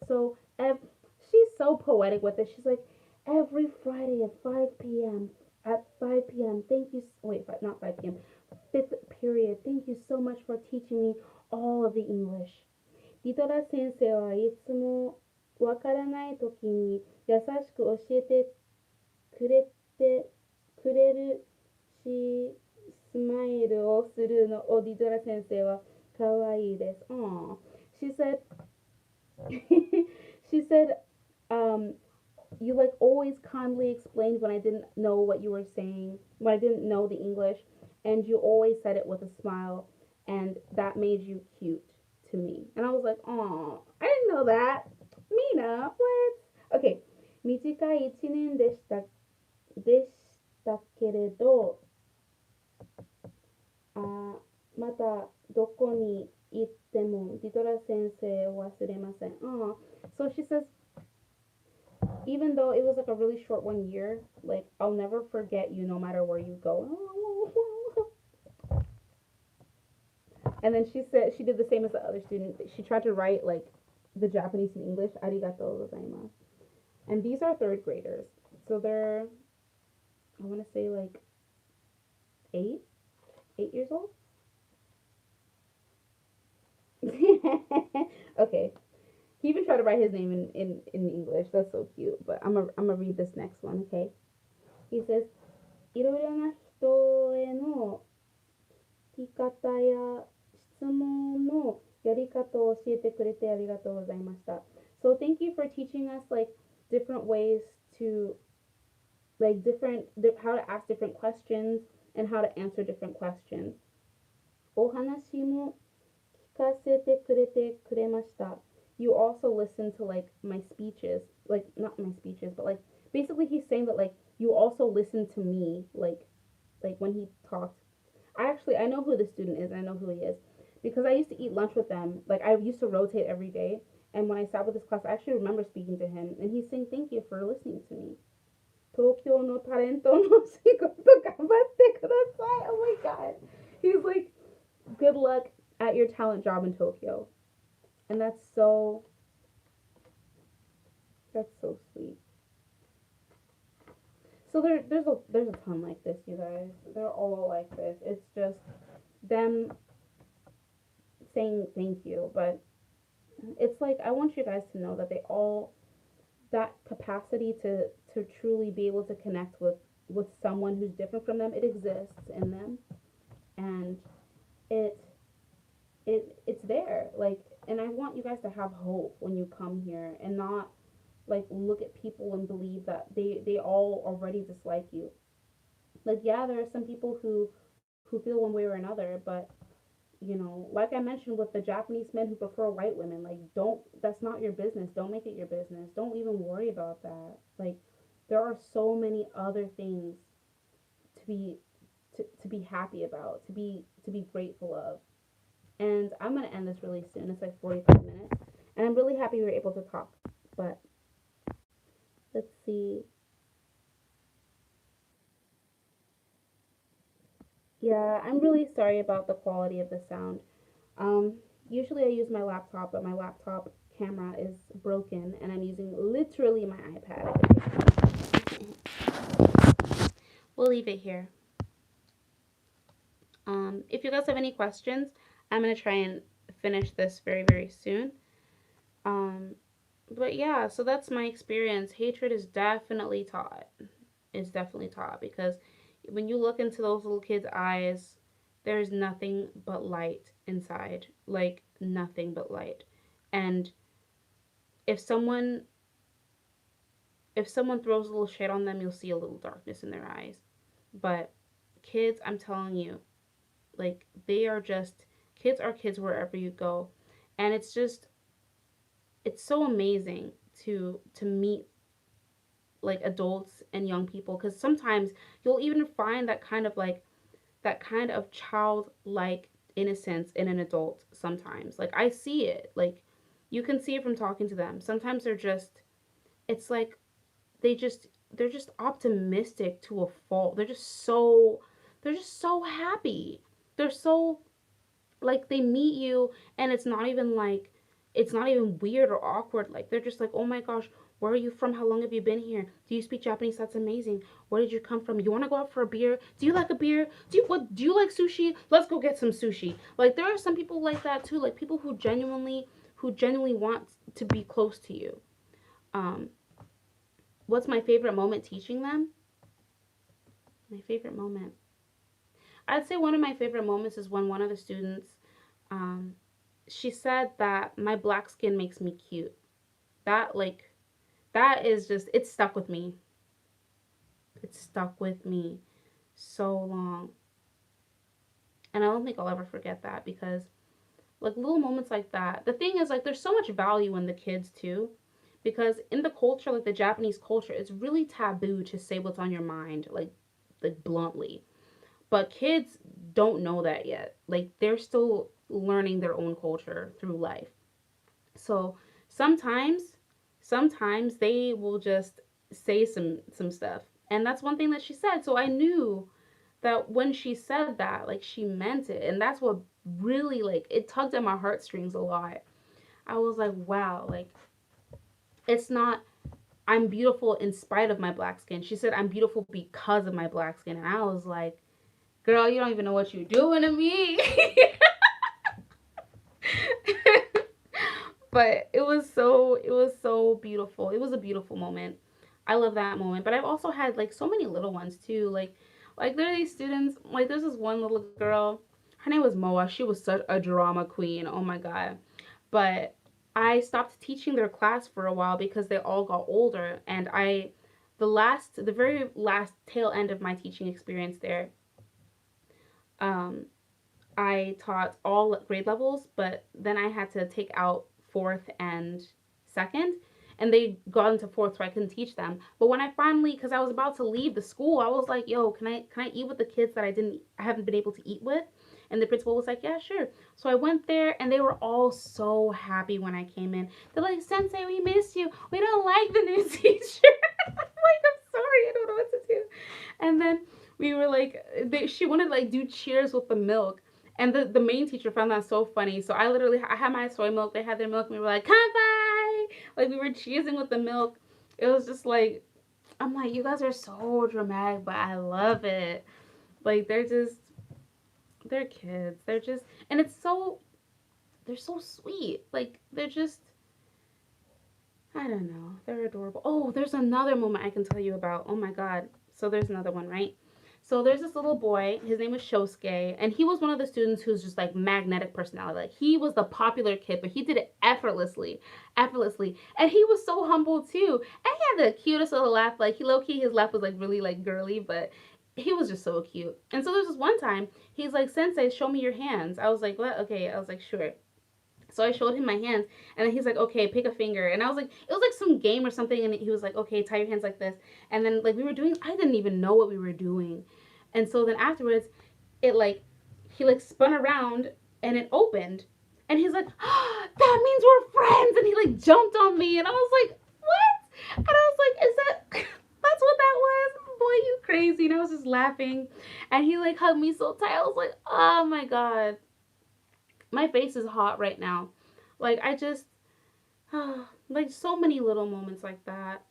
So, she's so poetic with it. She's like, every Friday at 5 p.m. At 5 p.m. Thank you. Wait, not 5 p.m. Fifth period. Thank you so much for teaching me all of the English. リトラ先生はいつもわからないときに優しく教えてくれてくれるし、スマイルをするのをリトラ先生は可愛いです。Aww. She said, she said, you like always kindly explained when I didn't know what you were saying, when I didn't know the English, and you always said it with a smile, and that made you cute to me. And I was like, "Aw, I didn't know that." Mina, what? Okay. 短い1年でしたけれど、またどこに行ってもリトラ先生を忘れません。So she says, even though it was like a really short 1 year, like I'll never forget you no matter where you go. And then she said she did the same as the other student. She tried to write like the Japanese in English. Arigato gozaimasu. And these are third graders. So they're, I want to say like 8 years old. Okay. He even tried to write his name in English. That's so cute. But I'm gonna read this next one, okay? He says, いろいろな人への聞き方や質問のやり方を教えてくれてありがとうございました。So thank you for teaching us like different ways to like how to ask different questions and how to answer different questions. お話も聞かせてくれてくれました。You also listen to like my speeches, like not my speeches, but like basically he's saying that like you also listen to me, like when he talks. I know who the student is. I know who he is because I used to eat lunch with them. Like I used to rotate every day, and when I sat with this class, I actually remember speaking to him, and he's saying thank you for listening to me. 東京のタレントの仕事頑張ってください. Oh my god. He's like, good luck at your talent job in Tokyo. And that's so sweet. So there's a ton like this, you guys. They're all like this. It's just them saying thank you, but it's like I want you guys to know that they all that capacity to truly be able to connect with someone who's different from them, it exists in them, and it's there. Like, and I want you guys guys to have hope when you come here, and not like look at people and believe that they all already dislike you. Like, yeah, there are some people who feel one way or another, but like I mentioned with the Japanese men who prefer white women, like, don't, that's not your business. Don't make it your business. Don't even worry about that. Like, there are so many other things to be to be happy about, to be grateful of. And I'm gonna end this really soon. It's like 45 minutes, and I'm really happy we were able to talk. But let's see. Yeah, I'm really sorry about the quality of the sound. Um, Usually I use my laptop, but my laptop camera is broken, and I'm using literally my iPad. We'll leave it here. If you guys have any questions, I'm gonna try and finish this very, very soon. Um, but yeah, so that's my experience. Hatred is definitely taught. It's definitely taught because when you look into those little kids' eyes, there's nothing but light inside. Like, nothing but light. And if someone if someone throws a little shade on them, you'll see a little darkness in their eyes. But kids, I'm telling you, like, they are just kids are kids wherever you go. And it's so amazing to meet like adults and young people, because sometimes you'll even find that kind of childlike innocence in an adult sometimes. Like, I see it. Like, you can see it from talking to them. Sometimes it's like they're just optimistic to a fault. They're just so happy. They're so, like, they meet you, and it's not even weird or awkward. Like, they're just like, oh my gosh, where are you from? How long have you been here? Do you speak Japanese? That's amazing. Where did you come from? You want to go out for a beer? Do you like a beer? Do you like sushi? Let's go get some sushi. Like, there are some people like that too. Like, people who genuinely want to be close to you. Um, what's my favorite moment teaching them? My favorite moment. I'd say one of my favorite moments is when one of the students, um, she said that my black skin makes me cute. That, like, that is just, it stuck with me. It stuck with me so long. And I don't think I'll ever forget that, because, like, little moments like that. The thing is, like, there's so much value in the kids, too. Because in the culture, like the Japanese culture, it's really taboo to say what's on your mind, like bluntly. But kids don't know that yet. Like, they're still learning their own culture through life. So sometimes sometimes they will just say some stuff. And that's one thing that she said. So I knew that when she said that, like, she meant it. And that's what really, like, it tugged at my heartstrings a lot. I was like, wow, like, it's not I'm beautiful in spite of my black skin. She said I'm beautiful because of my black skin. And I was like, girl, you don't even know what you're doing to me. But it was so beautiful. It was a beautiful moment. I love that moment. But I've also had like so many little ones too. Like there are these students, like there's this one little girl. Her name was Moa. She was such a drama queen. Oh my god. But I stopped teaching their class for a while because they all got older, and the very last tail end of my teaching experience there, um I taught all grade levels, but then I had to take out fourth and second, and they got into fourth, so I couldn't teach them. But when I finally, because I was about to leave the school, I was like, "Yo, can I eat with the kids that I haven't been able to eat with?" And the principal was like, "Yeah, sure." So I went there, and they were all so happy when I came in. They're like, "Sensei, we missed you. We don't like the new teacher." I'm like, "I'm sorry, I don't know what to do." And then we were like, she wanted to like do cheers with the milk. And the main teacher found that so funny. So I had my soy milk, they had their milk, and we were like, "Kanpai!" Like, we were cheesing with the milk. It was just like, I'm like, you guys are so dramatic, but I love it. Like, they're kids. They're just, and they're so sweet. Like, they're just, I don't know. They're adorable. Oh, there's another moment I can tell you about. Oh my God. So there's another one, right? So there's this little boy, his name was Shosuke, and he was one of the students who's just like magnetic personality. Like he was the popular kid, but he did it effortlessly, effortlessly. And he was so humble too. And he had the cutest little laugh. Like he low key, his laugh was like really like girly, but he was just so cute. And so there's this one time, he's like, Sensei, show me your hands. I was like, what? Okay. I was like, sure. So I showed him my hands, and then he's like, okay, pick a finger. And I was like, it was like some game or something, and he was like, okay, tie your hands like this. And then like we were doing, I didn't even know what we were doing. And so then afterwards, it like, he like spun around and it opened. And he's like, oh, that means we're friends. And he like jumped on me, and I was like, what? And I was like, is that, that's what that was? Boy, you crazy. And I was just laughing. And he like hugged me so tight. I was like, oh my God. My face is hot right now. Like I just, like so many little moments like that.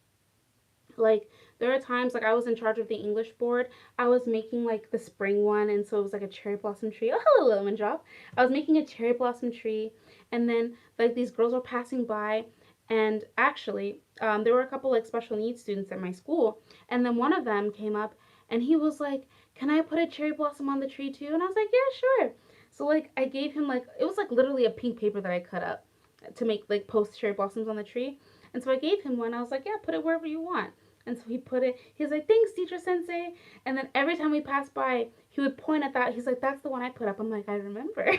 Like there are times like I was in charge of the English board. I was making like the spring one, and so it was like a cherry blossom tree. Oh, hello, lemon drop. I was making a cherry blossom tree, and then like these girls were passing by, and actually, there were a couple like special needs students at my school, and then one of them came up, and he was like, "Can I put a cherry blossom on the tree too?" And I was like, "Yeah, sure." So like I gave him like it was like literally a pink paper that I cut up to make like post cherry blossoms on the tree. And so I gave him one. I was like, yeah, put it wherever you want. And so he put it, he's like, thanks, teacher sensei. And then every time we passed by, he would point at that. He's like, that's the one I put up. I'm like, I remember.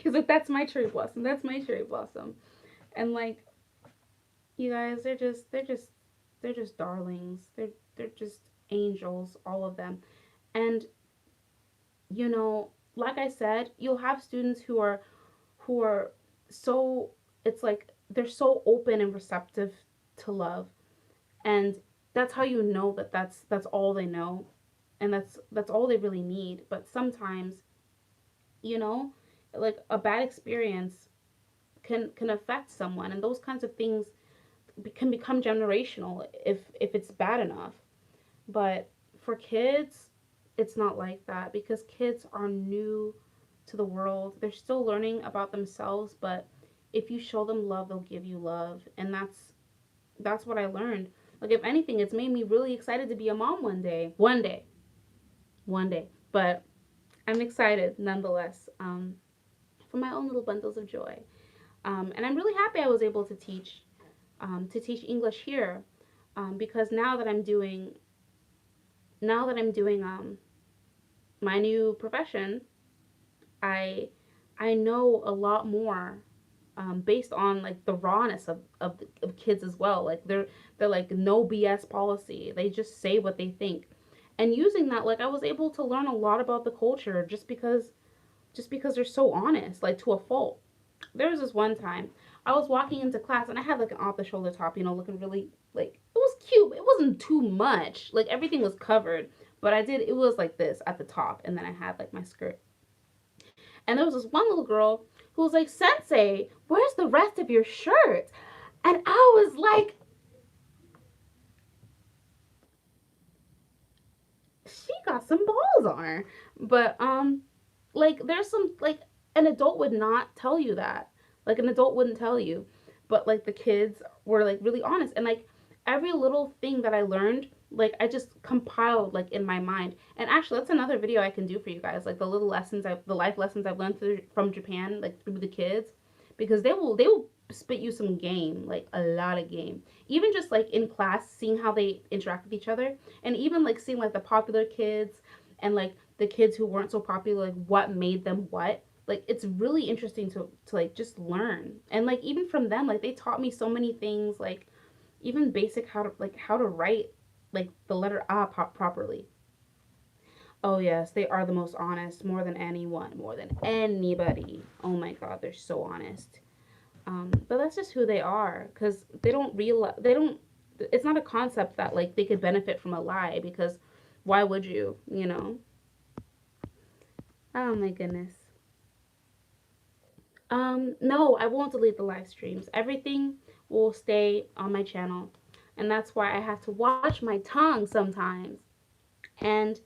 He's like, that's my cherry blossom. That's my cherry blossom. And like, you guys, they're just darlings. They're just angels, all of them. And you know, like I said, you'll have students who are so, it's like they're so open and receptive to love, and that's how you know that that's all they know, and that's all they really need. But sometimes, you know, like a bad experience can affect someone, and those kinds of things can become generational if it's bad enough. But for kids, it's not like that, because kids are new to the world. They're still learning about themselves, but if you show them love, they'll give you love. And that's what I learned. Like if anything, it's made me really excited to be a mom one day. One day. One day. But I'm excited nonetheless, for my own little bundles of joy. And I'm really happy I was able to teach English here, because now that I'm doing my new profession, I I know a lot more, based on like the rawness of kids as well. Like they're like no BS policy. They just say what they think. And using that, like I was able to learn a lot about the culture just because they're so honest, like to a fault. There was this one time I was walking into class, and I had like an off the shoulder top, looking really like it was cute. It wasn't too much. Like everything was covered, but it was like this at the top, and then I had like my skirt. And there was this one little girl who was like, Sensei, where's the rest of your shirt? And I was like, she got some balls on her. But like there's some like an adult would not tell you that. Like an adult wouldn't tell you. But like the kids were like really honest, and like every little thing that I learned, like I just compiled like in my mind. And actually that's another video I can do for you guys, like the life lessons I've learned from Japan, like through the kids, because they will spit you some game, like a lot of game. Even just like in class, seeing how they interact with each other, and even like seeing like the popular kids and like the kids who weren't so popular, like what made them what. Like it's really interesting to like just learn. And like even from them, like they taught me so many things, like even basic how to write like the letter A properly. Oh yes, they are the most honest, more than anyone, more than anybody. Oh my God, they're so honest. But that's just who they are, because they don't realize, they don't, it's not a concept that like they could benefit from a lie, because why would you? Oh my goodness. No, I won't delete the live streams. Everything will stay on my channel. And that's why I have to watch my tongue sometimes. And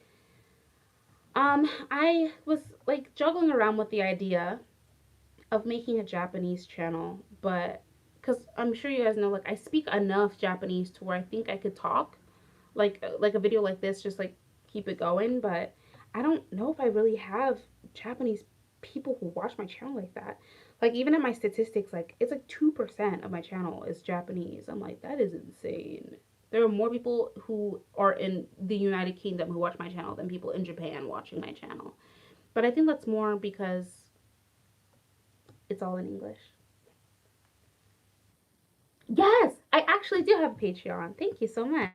I was like juggling around with the idea of making a Japanese channel, but because I'm sure you guys know, like I speak enough Japanese to where I think I could talk like a video like this, just like keep it going, but I don't know if I really have Japanese people who watch my channel like that. Like even in my statistics, like it's like 2% of my channel is Japanese. I'm like, that is insane. There are more people who are in the United Kingdom who watch my channel than people in Japan watching my channel. But I think that's more because it's all in English. Yes, I actually do have a Patreon. Thank you so much.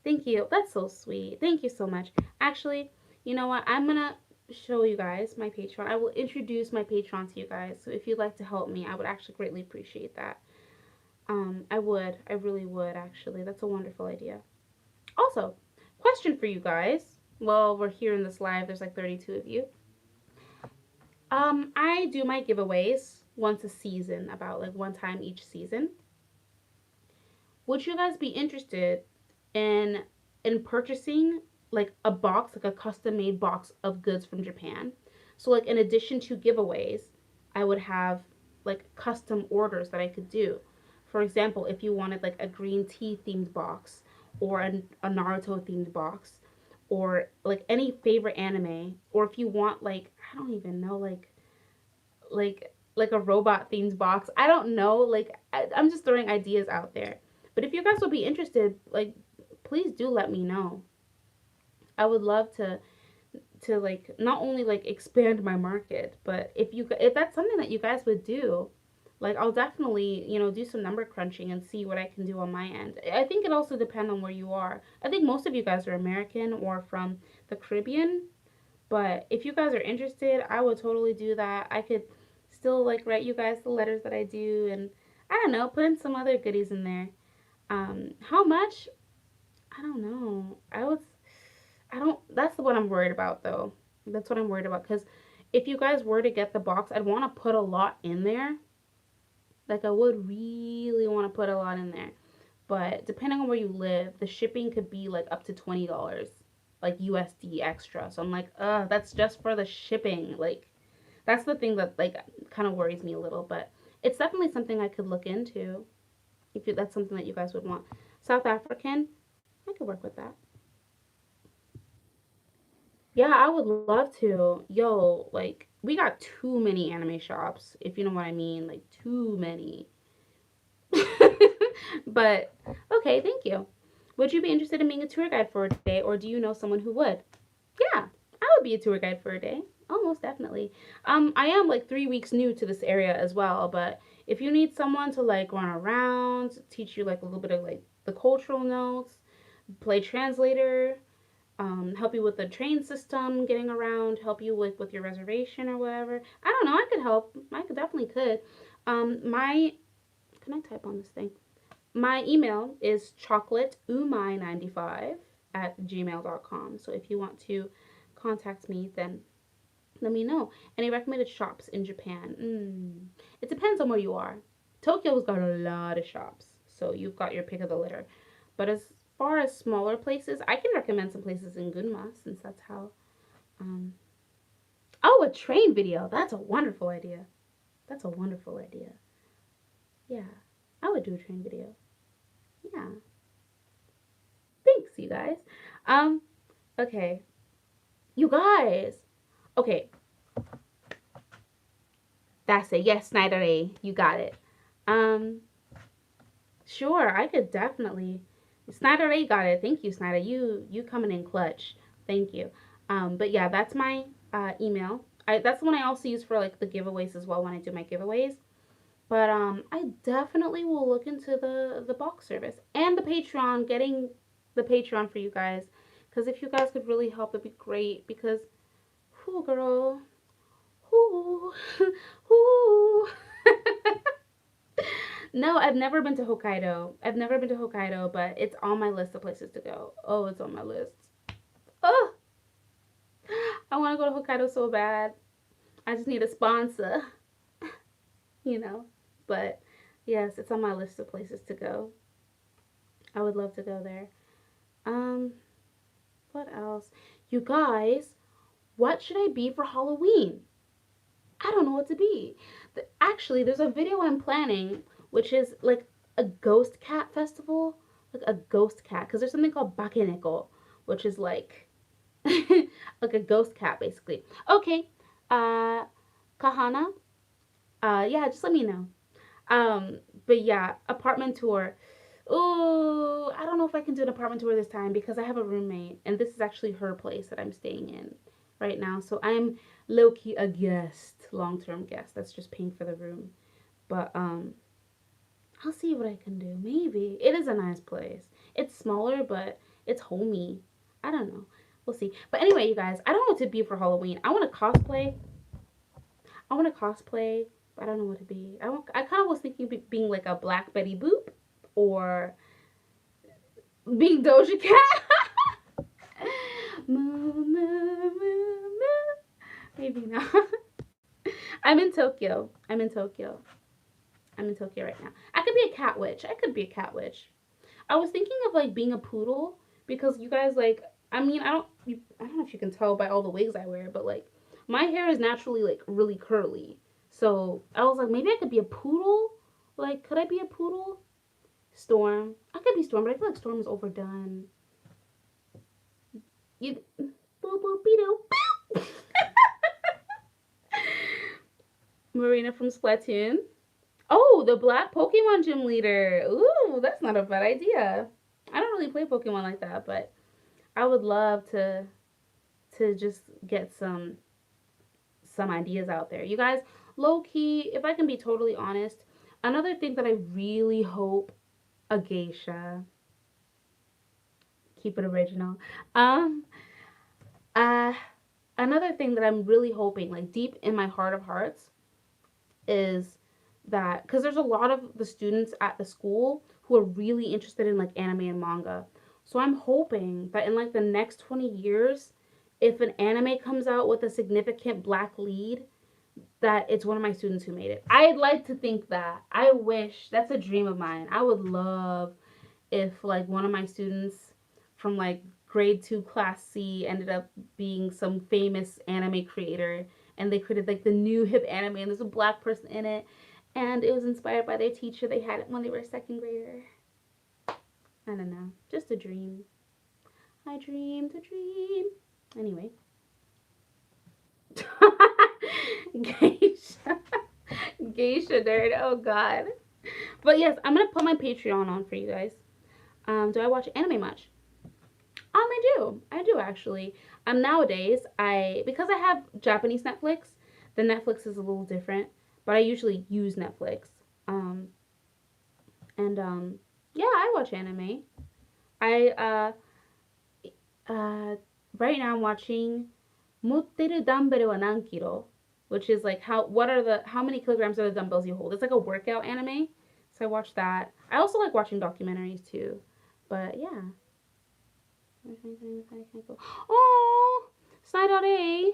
Thank you. That's so sweet. Thank you so much. Actually, you know what? I'm gonna show you guys my Patreon. I will introduce my Patreon to you guys. So if you'd like to help me, I would actually greatly appreciate that. I would. I really would actually. That's a wonderful idea. Also, question for you guys. Well, we're here in this live. There's like 32 of you. I do my giveaways once a season, about like one time each season. Would you guys be interested in purchasing like a box, like a custom made box of goods from Japan? So like in addition to giveaways, I would have like custom orders that I could do. For example, if you wanted like a green tea themed box or a Naruto themed box or like any favorite anime, or if you want like I don't even know like a robot themed box. I don't know. Like I'm just throwing ideas out there. But if you guys would be interested, like please do let me know. I would love to like not only like expand my market, but if that's something that you guys would do, like I'll definitely, do some number crunching and see what I can do on my end. I think it also depends on where you are. I think most of you guys are American or from the Caribbean, but if you guys are interested, I would totally do that. I could still like write you guys the letters that I do and I don't know, put in some other goodies in there. How much? I don't know. I don't, that's what I'm worried about though. That's what I'm worried about because if you guys were to get the box, I'd want to put a lot in there. Like I would really want to put a lot in there. But depending on where you live, the shipping could be like up to $20, like USD extra. So I'm like, that's just for the shipping. Like that's the thing that like kind of worries me a little, but it's definitely something I could look into if that's something that you guys would want. South African, I could work with that. Yeah, I would love to. Yo, like we got too many anime shops, if you know what I mean, like too many. But okay, thank you. Would you be interested in being a tour guide for a day, or do you know someone who would? Yeah, I would be a tour guide for a day. Almost definitely. I am like 3 weeks new to this area as well, but if you need someone to like run around, teach you like a little bit of like the cultural notes, play translator, help you with the train system, getting around, help you with your reservation or whatever. I don't know. I could help. I could definitely could. My can I type on this thing? My email is chocolateumai95 at gmail.com. So if you want to contact me, then let me know. Any recommended shops in Japan? It depends on where you are. Tokyo's got a lot of shops, so you've got your pick of the litter. But as far as smaller places, I can recommend some places in Gunma since that's how. Um, oh, a train video. That's a wonderful idea. That's a wonderful idea. Yeah, I would do a train video. Yeah. Thanks, you guys. Um, okay. You guys. Okay, that's it. Yes, Snyder A. You got it. Um, sure, I could definitely. Snyder A got it. Thank you, Snyder. You coming in clutch. Thank you. But yeah, that's my email. That's the one I also use for like the giveaways as well when I do my giveaways. But I definitely will look into the box service and the Patreon, getting the Patreon for you guys. Because if you guys could really help, it'd be great. Because, whoo, girl, whoo, whoo. No, I've never been to Hokkaido. I've never been to Hokkaido, but it's on my list of places to go. Oh, it's on my list. Oh, I want to go to Hokkaido so bad. I just need a sponsor, you know. But yes, it's on my list of places to go. I would love to go there. Um, what else? You guys, what should I be for Halloween? I don't know what to be. Actually, there's a video I'm planning, which is like a ghost cat festival. Like a ghost cat. Because there's something called Bakeneko, which is like like a ghost cat, basically. Okay, uh, Kahana, yeah, just let me know. But yeah, apartment tour. Oh, I don't know if I can do an apartment tour this time because I have a roommate, and this is actually her place that I'm staying in right now. So I'm low key a guest, long term guest. That's just paying for the room. But I'll see what I can do. Maybe it is a nice place. It's smaller, but it's homey. I don't know. We'll see. But anyway, you guys, I don't know what to be for Halloween. I want to cosplay. I want to cosplay, but I don't know what to be. I kind of was thinking being like a Black Betty Boop or being Doja Cat. Moo, moo, moo, moo. Maybe not. I'm in Tokyo. I'm in Tokyo. I'm in Tokyo right now. I could be a cat witch. I could be a cat witch. I was thinking of like being a poodle because you guys like. I mean, I don't know if you can tell by all the wigs I wear, but like my hair is naturally like really curly. So I was like, maybe I could be a poodle. Like, could I be a poodle? Storm. I could be Storm, but I feel like Storm is overdone. You. Boo boo beedo. Marina from Splatoon. Oh, the black Pokemon gym leader. Ooh, that's not a bad idea. I don't really play Pokemon like that, but I would love to just get some ideas out there. You guys, low key, if I can be totally honest, another thing that I really hope a geisha, keep it original. Um uh Another thing that I'm really hoping like deep in my heart of hearts is that because there's a lot of the students at the school who are really interested in like anime and manga. So I'm hoping that in like the next 20 years, if an anime comes out with a significant black lead, that it's one of my students who made it. I'd like to think that. I wish that's a dream of mine. I would love if like one of my students from like grade 2 class C ended up being some famous anime creator and they created like the new hip anime and there's a black person in it and it was inspired by their teacher. They had it when they were a second grader. I don't know. Just a dream. I dreamed a dream. Anyway. Geisha. Geisha nerd. Oh god. But yes, I'm gonna put my Patreon on for you guys. Do I watch anime much? I do. I do actually. Nowadays, I because I have Japanese Netflix, the Netflix is a little different, but I usually use Netflix. Um, and yeah, I watch anime. I uh right now I'm watching Mutteru Dambere wa Nankiro, which is like how many kilograms are the dumbbells you hold. It's like a workout anime. So I watch that. I also like watching documentaries too. But yeah. Oh, Snide.A.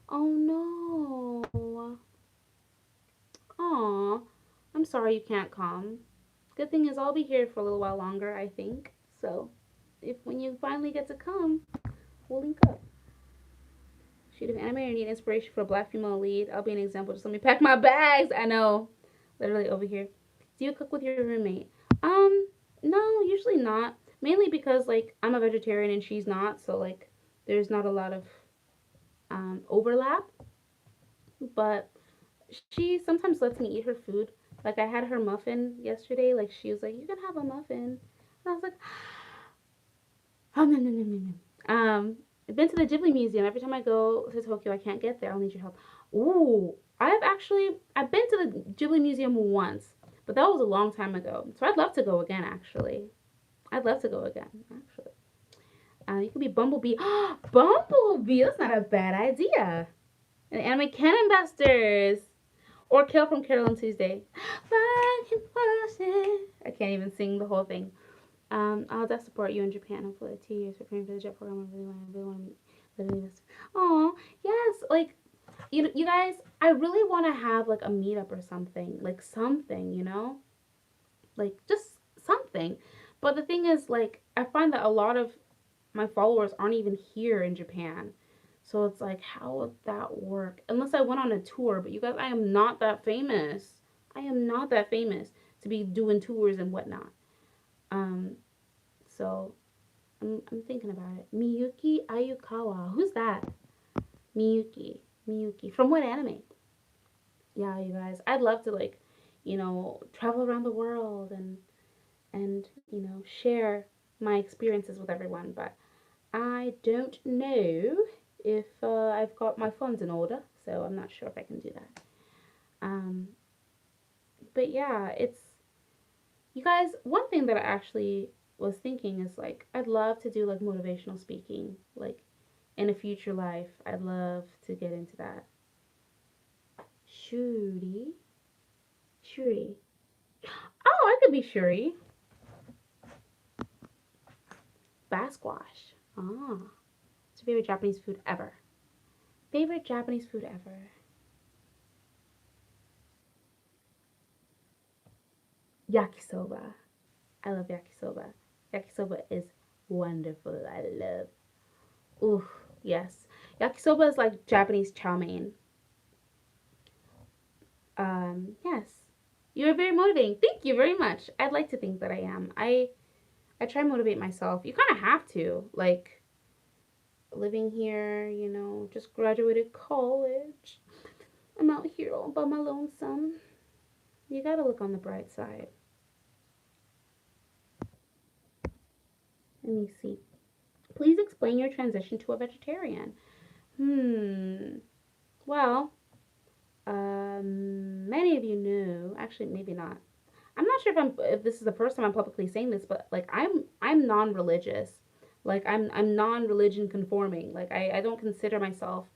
Oh no. Aw. I'm sorry you can't come. Good thing is I'll be here for a little while longer, I think. So, if when you finally get to come, we'll link up. Shoot, if anime or need inspiration for a black female lead, I'll be an example. Just let me pack my bags. I know. Literally over here. Do you cook with your roommate? No, usually not. Mainly because like I'm a vegetarian and she's not, so like there's not a lot of overlap. But she sometimes lets me eat her food. Like I had her muffin yesterday. Like she was like, "You can have a muffin," and I was like, "Oh no no no no no." I've been to the Ghibli Museum. Every time I go to Tokyo, I can't get there. I'll need your help. Ooh, I've been to the Ghibli Museum once, but that was a long time ago. So I'd love to go again. Actually, I'd love to go again. Actually, you could be Bumblebee. Bumblebee. That's not a bad idea. And anime canon busters. Or Kale from Carol on Tuesday. I can't even sing the whole thing. I'll just support you in Japan. Hopefully, 2 years preparing for the jet program. I really want to meet. Literally, this. Oh yes, like you guys. I really want to have like a meetup or something, like something, like just something. But the thing is, like, I find that a lot of my followers aren't even here in Japan. So it's like, how would that work? Unless I went on a tour, but you guys, I am not that famous. I am not that famous to be doing tours and whatnot. Um, so I'm thinking about it. Miyuki Ayukawa. Who's that? Miyuki. From what anime? Yeah, you guys. I'd love to like, travel around the world and share my experiences with everyone, but I don't know if I've got my funds in order, so I'm not sure if I can do that. Um, but yeah, it's you guys. One thing that I actually was thinking is like I'd love to do like motivational speaking, like in a future life. I'd love to get into that. Shuri, Shuri. Oh, I could be Shuri. Basquash. Ah, it's your favorite Japanese food ever. Favorite Japanese food ever. Yakisoba. I love yakisoba. Yakisoba is wonderful. I love. Ooh, yes. Yakisoba is like Japanese chow mein. Yes. You're very motivating. Thank you very much. I'd like to think that I am. I try to motivate myself. You kind of have to. Like living here, just graduated college. I'm out here all by my lonesome. You gotta look on the bright side. Let me see. Please explain your transition to a vegetarian. Hmm. Well, many of you know. Actually, maybe not. I'm not sure if this is the first time I'm publicly saying this, but like I'm non-religious. Like I'm non-religion conforming. Like I don't consider myself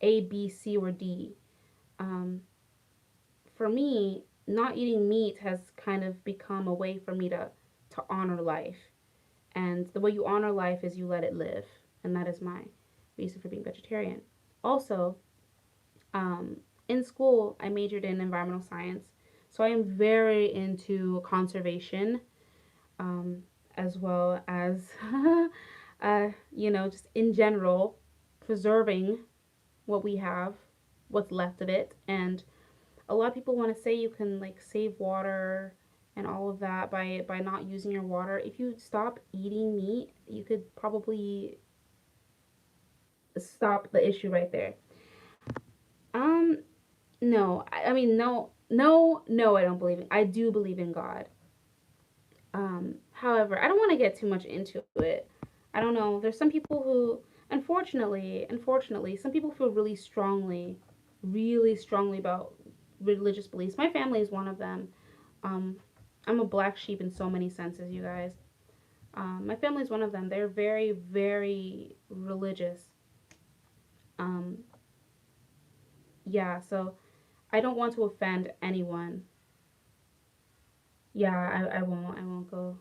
A, B, C, or D. Um, for me, not eating meat has kind of become a way for me to honor life. And the way you honor life is you let it live. And that is my reason for being vegetarian. Also, um, in school, I majored in environmental science. So I am very into conservation, um, as well as, just in general, preserving what we have, what's left of it. And a lot of people want to say you can like save water and all of that by not using your water. If you stop eating meat, you could probably stop the issue right there. Um, no, I mean no. I don't believe in. I do believe in God. However, I don't want to get too much into it. I don't know. There's some people who, unfortunately, some people feel really strongly about religious beliefs. My family is one of them. Um, I'm a black sheep in so many senses, you guys. My family is one of them. They're very, very religious. Um, yeah, so I don't want to offend anyone. Yeah, I won't. I won't go.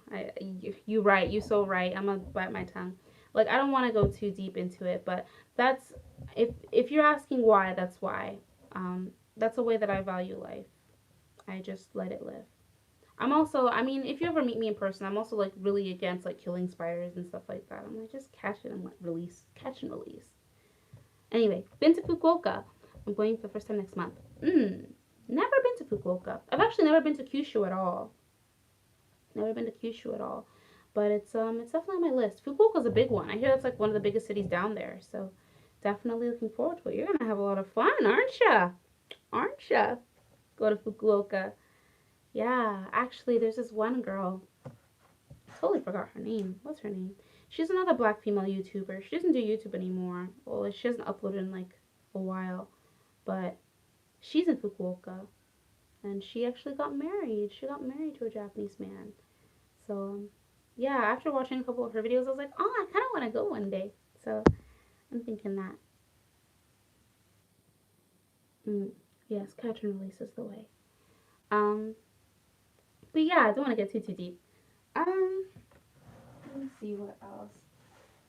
You right. You so right. I'm gonna bite my tongue. Like I don't want to go too deep into it, but that's if you're asking why, that's why. That's the way that I value life. I just let it live. I'm also, I mean, if you ever meet me in person, I'm also like really against like killing spiders and stuff like that. I'm like, just catch it and let release, catch and release. Anyway, been to Fukuoka. I'm going for the first time next month. Never been to Fukuoka. I've actually never been to Kyushu at all. Never been to Kyushu at all. But it's definitely on my list. Fukuoka's a big one. I hear that's like one of the biggest cities down there. So definitely looking forward to it. You're gonna have a lot of fun, aren't ya? Aren't ya? Go to Fukuoka. Yeah, actually, there's this one girl. Totally forgot her name. What's her name? She's another black female YouTuber. She doesn't do YouTube anymore. Well, she hasn't uploaded in like a while. But she's in Fukuoka. And she actually got married. She got married to a Japanese man. So, yeah, after watching a couple of her videos, I was like, oh, I kind of want to go one day. So, I'm thinking that. Mm, yes, catch and release is the way. Um, but yeah, I don't want to get too deep. Um, let me see what else.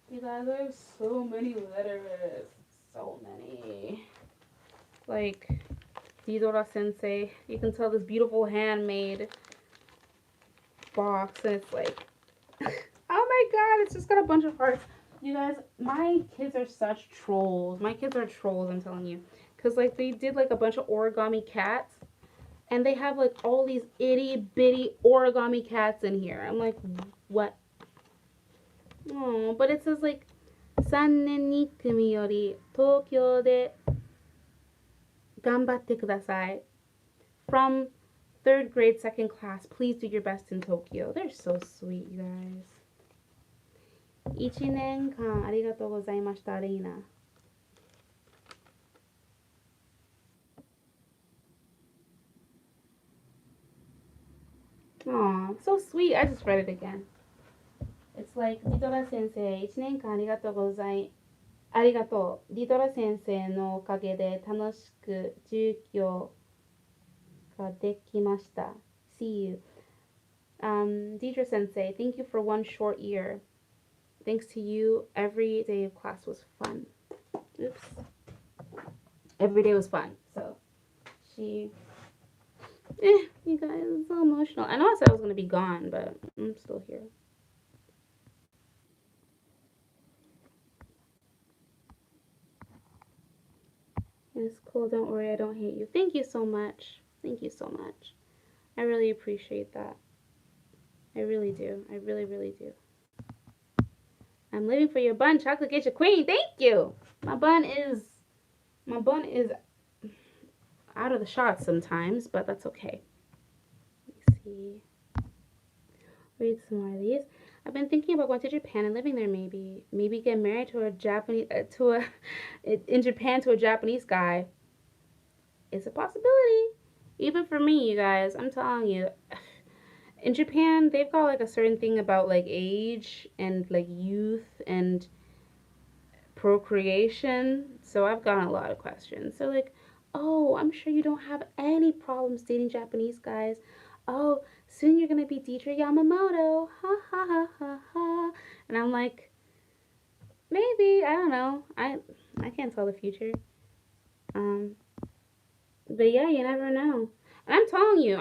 You guys, there's so many letters. So many. Like, Didora Sensei. You can tell this beautiful handmade box, and it's like, oh my god, it's just got a bunch of hearts. You guys, my kids are such trolls. My kids are trolls, I'm telling you. Because, like, they did, like, a bunch of origami cats. And they have, like, all these itty bitty origami cats in here. I'm like, what? Oh, but it says like 3年2組より東京で頑張ってください. From third grade, second class, please do your best in Tokyo. They're so sweet, you guys. 1年間ありがとうございました、リーナ. Aw, so sweet. I just read it again. It's like, リトラ先生、1年間ありがとうござい、ありがとう。リトラ先生のおかげで楽しく授業ができました. See you. Deidre Sensei, thank you for one short year. Thanks to you, every day of class was fun. Oops. Every day was fun. So, you guys, it's so emotional. I know I said I was going to be gone, but I'm still here. It's cool. Don't worry. I don't hate you. Thank you so much. Thank you so much. I really appreciate that. I really do. I really, really do. I'm living for your bun, chocolate geisha queen. Thank you. My bun is out of the shot sometimes, but that's okay. Let me see. Read some more of these. I've been thinking about going to Japan and living there. Maybe get married to a Japanese in Japan to a Japanese guy. It's a possibility. Even for me, you guys, I'm telling you. In Japan, they've got like a certain thing about like age and like youth and procreation. So I've gotten a lot of questions. So like, oh, I'm sure you don't have any problems dating Japanese guys. Oh, soon you're gonna be Deidre Yamamoto. Ha ha ha ha ha. And I'm like, maybe, I don't know. I can't tell the future. But yeah, you never know. And I'm telling you,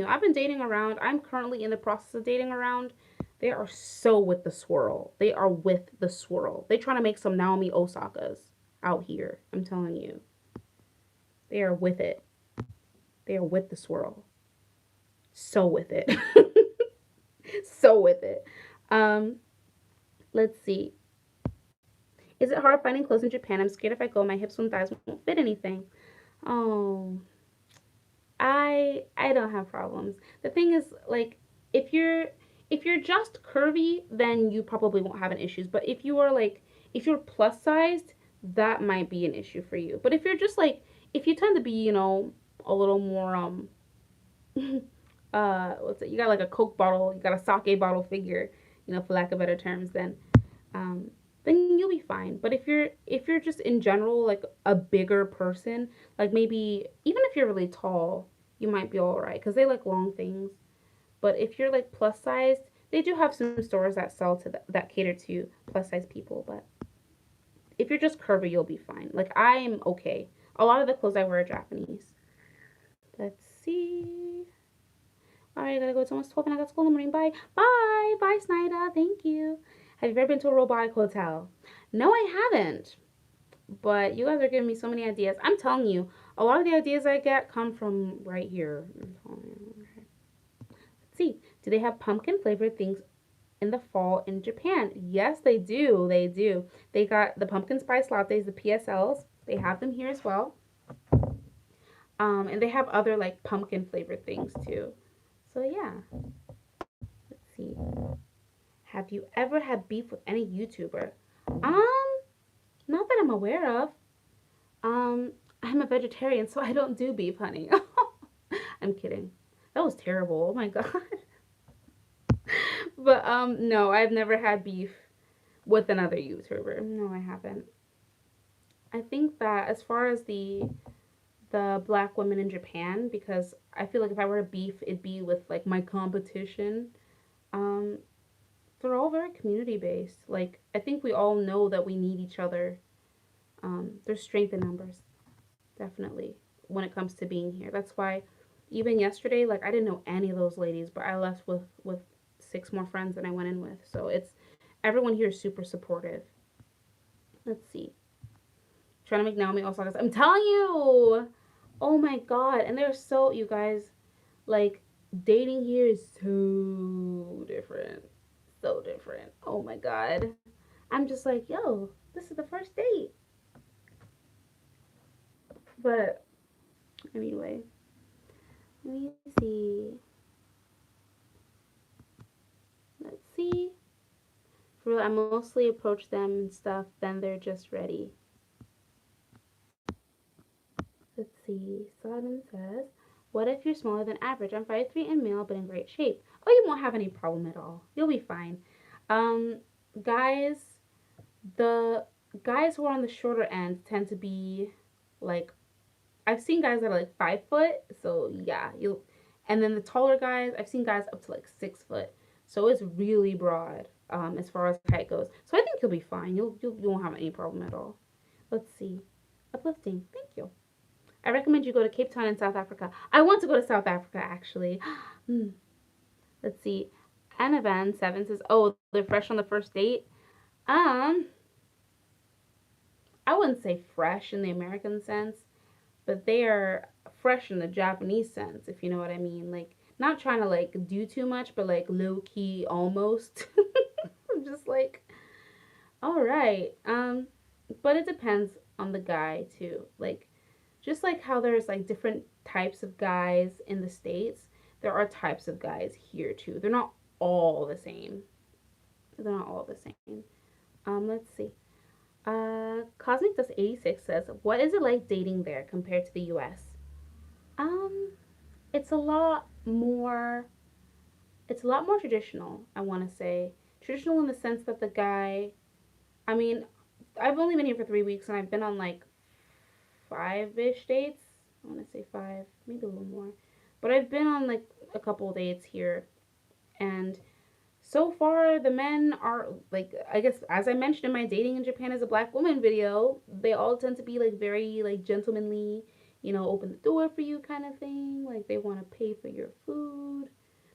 I've been dating around. I'm currently in the process of dating around. They are so with the swirl. They are with the swirl. They trying to make some Naomi Osakas out here. I'm telling you. They are with it. They are with the swirl. So with it. So with it. Let's see. Is it hard finding clothes in Japan? I'm scared if I go, my hips and thighs won't fit anything. Oh, I don't have problems. The thing is, like, if you're just curvy, then you probably won't have an issues. But if you're plus sized, that might be an issue for you. But if you're just like if you tend to be, a little more what's it? You got like a Coke bottle, you got a sake bottle figure, for lack of better terms, um then you'll be fine. But if you're just in general like a bigger person, like maybe even if you're really tall, you might be all right because they like long things. But if you're like plus sized, they do have some stores that sell that cater to plus size people. But if you're just curvy, you'll be fine. Like I'm okay. A lot of the clothes I wear are Japanese. Let's see. All right, I gotta go. It's almost 12 and I got school in the morning. Bye. Bye. Bye, Snyder. Thank you. Have you ever been to a robotic hotel? No, I haven't. But you guys are giving me so many ideas. I'm telling you, a lot of the ideas I get come from right here. Let's see. Do they have pumpkin flavored things in the fall in Japan? Yes, they do. They do. They got the pumpkin spice lattes, the PSLs. They have them here as well. And they have other like pumpkin flavored things too. So yeah. Let's see. Have you ever had beef with any YouTuber? Not that I'm aware of. I'm a vegetarian, so I don't do beef, honey. I'm kidding. That was terrible. Oh my god. But no, I've never had beef with another YouTuber. No, I haven't. I think that as far as the black women in Japan, because I feel like if I were to beef, it'd be with like my competition. Um, they're all very community based. Like I think we all know that we need each other. There's strength in numbers, definitely, when it comes to being here. That's why even yesterday, like I didn't know any of those ladies, but I left with 6 more friends than I went in with. So it's everyone here is super supportive. Let's see. Trying to make Naomi Osaka. I'm telling you. Oh my god. And they're so, you guys, like dating here is so different. so different. Oh my god. I'm just like, yo, this is the first date. But anyway, let me see. Let's see. For real, I mostly approach them and stuff, then they're just ready. Let's see. Sodom says, what if you're smaller than average? I'm 5'3" and male, but in great shape. Oh, you won't have any problem at all. You'll be fine. Um, guys, the guys who are on the shorter end tend to be like, I've seen guys that are like 5 foot, so yeah, you. And then the taller guys, I've seen guys up to like 6 foot, so it's really broad as far as height goes. So I think you'll be fine. You won't have any problem at all. Let's see, uplifting. Thank you. I recommend you go to Cape Town in South Africa. I want to go to South Africa actually. Let's see. Anavan 7 says, "Oh, they're fresh on the first date." Um, I wouldn't say fresh in the American sense, but they are fresh in the Japanese sense, if you know what I mean. Like, not trying to like do too much, but like low key almost. I'm just like, all right. But it depends on the guy too. Like, just like how there's like different types of guys in the States, there are types of guys here too. They're not all the same. They're not all the same. Let's see. Cosmic Dust 86 says, what is it like dating there compared to the US? Um, it's a lot more traditional, I want to say. Traditional in the sense that the guy, I mean, I've only been here for 3 weeks and I've been on like 5-ish dates. I want to say 5, maybe a little more. But I've been on like a couple dates here, and so far the men are like, I guess as I mentioned in my dating in Japan as a black woman video, they all tend to be like very like gentlemanly, open the door for you kind of thing. Like they want to pay for your food.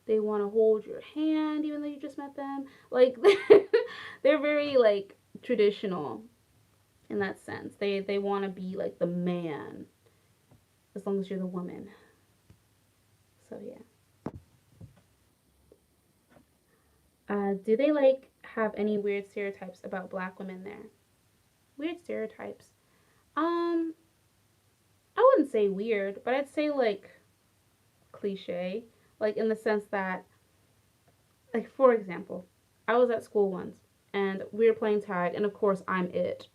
They want to hold your hand even though you just met them. Like they're very like traditional in that sense. They want to be like the man as long as you're the woman. So yeah. Do they like have any weird stereotypes about black women there? Weird stereotypes. Um, I wouldn't say weird, but I'd say like cliche, like in the sense that, like for example, I was at school once and we were playing tag, and of course I'm it.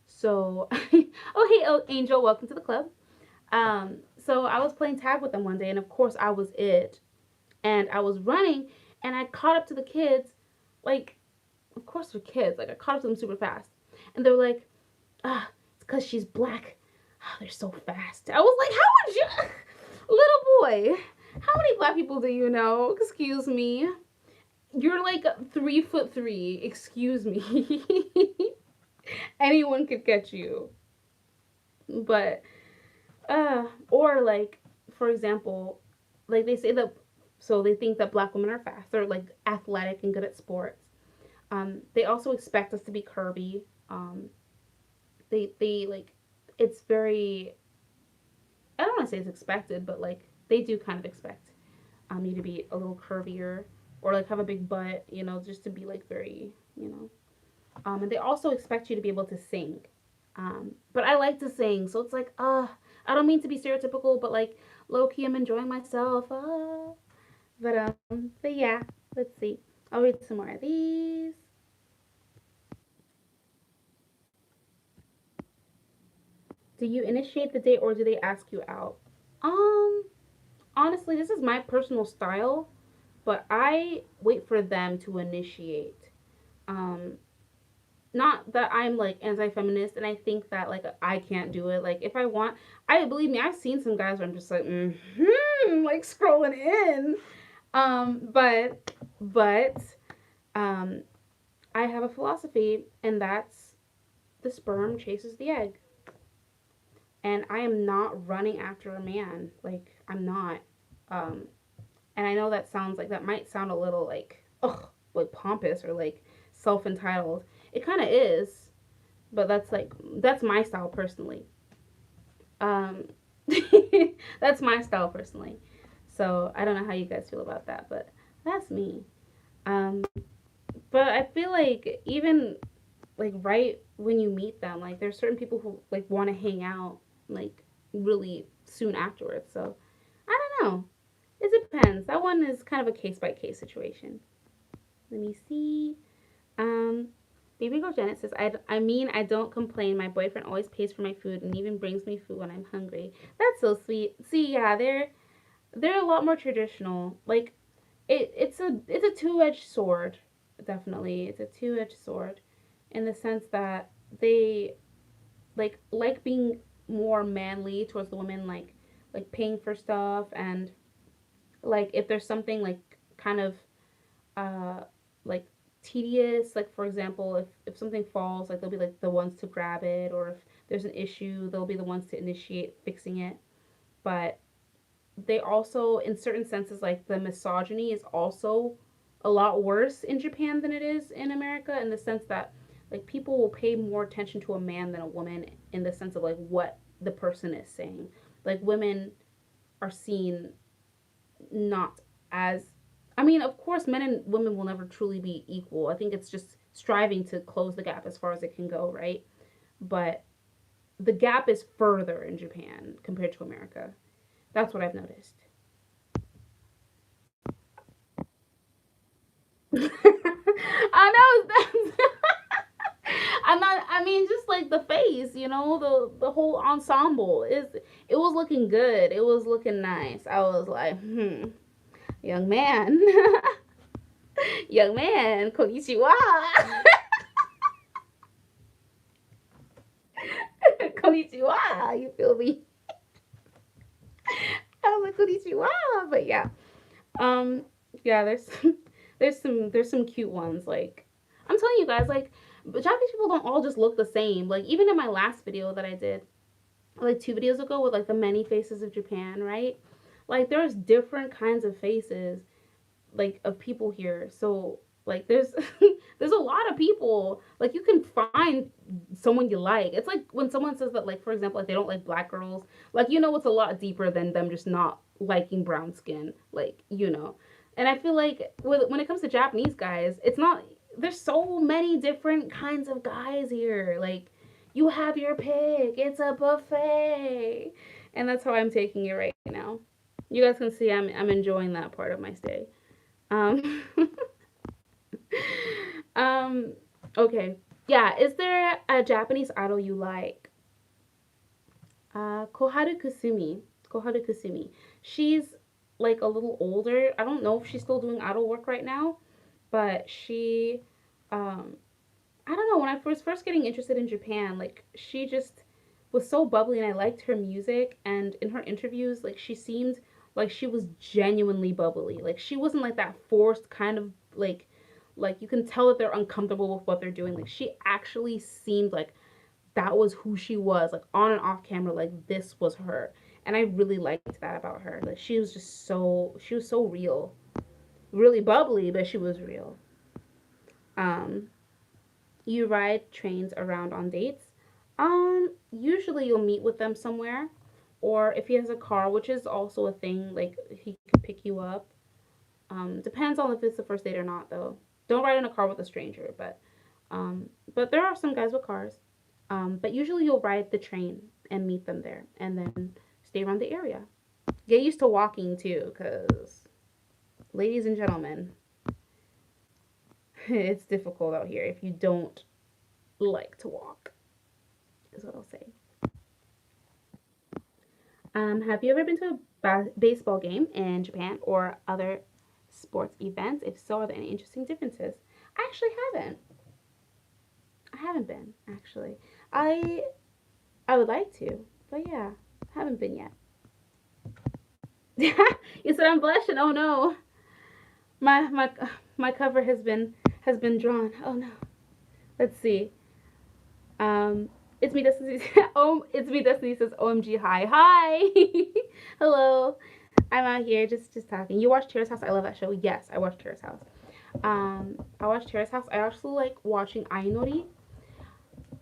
So, oh hey, oh, Angel, welcome to the club. So I was playing tag with them one day, and of course I was it, and I was running, and I caught up to the kids, like, of course they're kids, like I caught up to them super fast, and they were like, it's because she's black. Oh, they're so fast. I was like, how would you, little boy? How many black people do you know? Excuse me. You're like 3'3". Excuse me. Anyone could catch you. But or like, for example, like they say that, so they think that black women are fast. They're like athletic and good at sports. They also expect us to be curvy. They like, it's very, I don't want to say it's expected, but like they do kind of expect you to be a little curvier or like have a big butt, just to be like very, and they also expect you to be able to sing. But I like to sing, so it's like, I don't mean to be stereotypical, but like low key, I'm enjoying myself. But yeah, let's see. I'll read some more of these. Do you initiate the date or do they ask you out? Um, Honestly, this is my personal style, but I wait for them to initiate. Um, Not that I'm like anti-feminist and I think that like I can't do it. Like if I want, I believe me, I've seen some guys where I'm just like, like scrolling in. But um, I have a philosophy, and that's the sperm chases the egg, and I am not running after a man. Like I'm not. Um, and I know that might sound a little like like pompous or like self entitled. It kind of is, but that's my style personally. Um, that's my style personally. So I don't know how you guys feel about that, but that's me. Um, But I feel like even like right when you meet them, like there's certain people who like want to hang out like really soon afterwards. So I don't know. It depends. That one is kind of a case by case situation. Let me see. Um, Baby Girl Janet says, I mean, I don't complain. My boyfriend always pays for my food and even brings me food when I'm hungry. That's so sweet. See, yeah, they're a lot more traditional. Like it's a two-edged sword. Definitely, it's a two-edged sword, in the sense that they like being more manly towards the women, like paying for stuff, and like if there's something like kind of uh like tedious, like for example, if something falls, like they'll be like the ones to grab it, or if there's an issue, they'll be the ones to initiate fixing it. But they also, in certain senses, like the misogyny is also a lot worse in Japan than it is in America, in the sense that like people will pay more attention to a man than a woman, in the sense of like what the person is saying. Like women are seen not as, I mean, of course, men and women will never truly be equal. I think it's just striving to close the gap as far as it can go, right? But the gap is further in Japan compared to America. That's what I've noticed. I know. I'm not. I mean, just like the face, the whole ensemble it was looking good. It was looking nice. I was like, young man, young man, konnichiwa, konnichiwa. You feel me? I was like konnichiwa, but yeah, um, yeah. There's some cute ones. Like I'm telling you guys, like but Japanese people don't all just look the same. Like even in my last video that I did, like 2 videos ago, with like the many faces of Japan, right? Like there's different kinds of faces, like of people here. So like there's there's a lot of people. Like you can find someone you like. It's like when someone says that, like for example, like they don't like black girls. Like it's a lot deeper than them just not liking brown skin. Like. And I feel like when it comes to Japanese guys, it's not. There's so many different kinds of guys here. Like you have your pick. It's a buffet, and that's how I'm taking it right now. You guys can see I'm enjoying that part of my stay. Um, um, okay. Yeah, is there a Japanese idol you like? Koharu Kusumi. Koharu Kusumi. She's like a little older. I don't know if she's still doing idol work right now, but um, I don't know. When I was first getting interested in Japan, like she just was so bubbly, and I liked her music. And in her interviews, like she seemed like she was genuinely bubbly. Like she wasn't like that forced kind of like you can tell that they're uncomfortable with what they're doing. Like she actually seemed like that was who she was, like on and off camera, like this was her. And I really liked that about her. Like she was so real. Really bubbly, but she was real. Um you ride trains around on dates. Usually you'll meet with them somewhere, or if he has a car, which is also a thing, like he could pick you up. Depends on if it's the first date or not, though. Don't ride in a car with a stranger, but there are some guys with cars. But usually you'll ride the train and meet them there, and then stay around the area. Get used to walking too, cause ladies and gentlemen, it's difficult out here if you don't like to walk. Is what I'll say. Have you ever been to a baseball game in Japan or other sports events? If so, are there any interesting differences? I actually haven't. I haven't been actually. I I would like to, but yeah, haven't been yet. You said I'm blushing. Oh no, my cover has been drawn. Oh no. Let's see. Um, it's me, Destiny. Oh, it's me, Destiny says, "OMG, hi." Hello. I'm out here just talking. You watch Terrace House? I love that show. Yes, I watch Terrace House. I watch Terrace House. I actually like watching Ainori.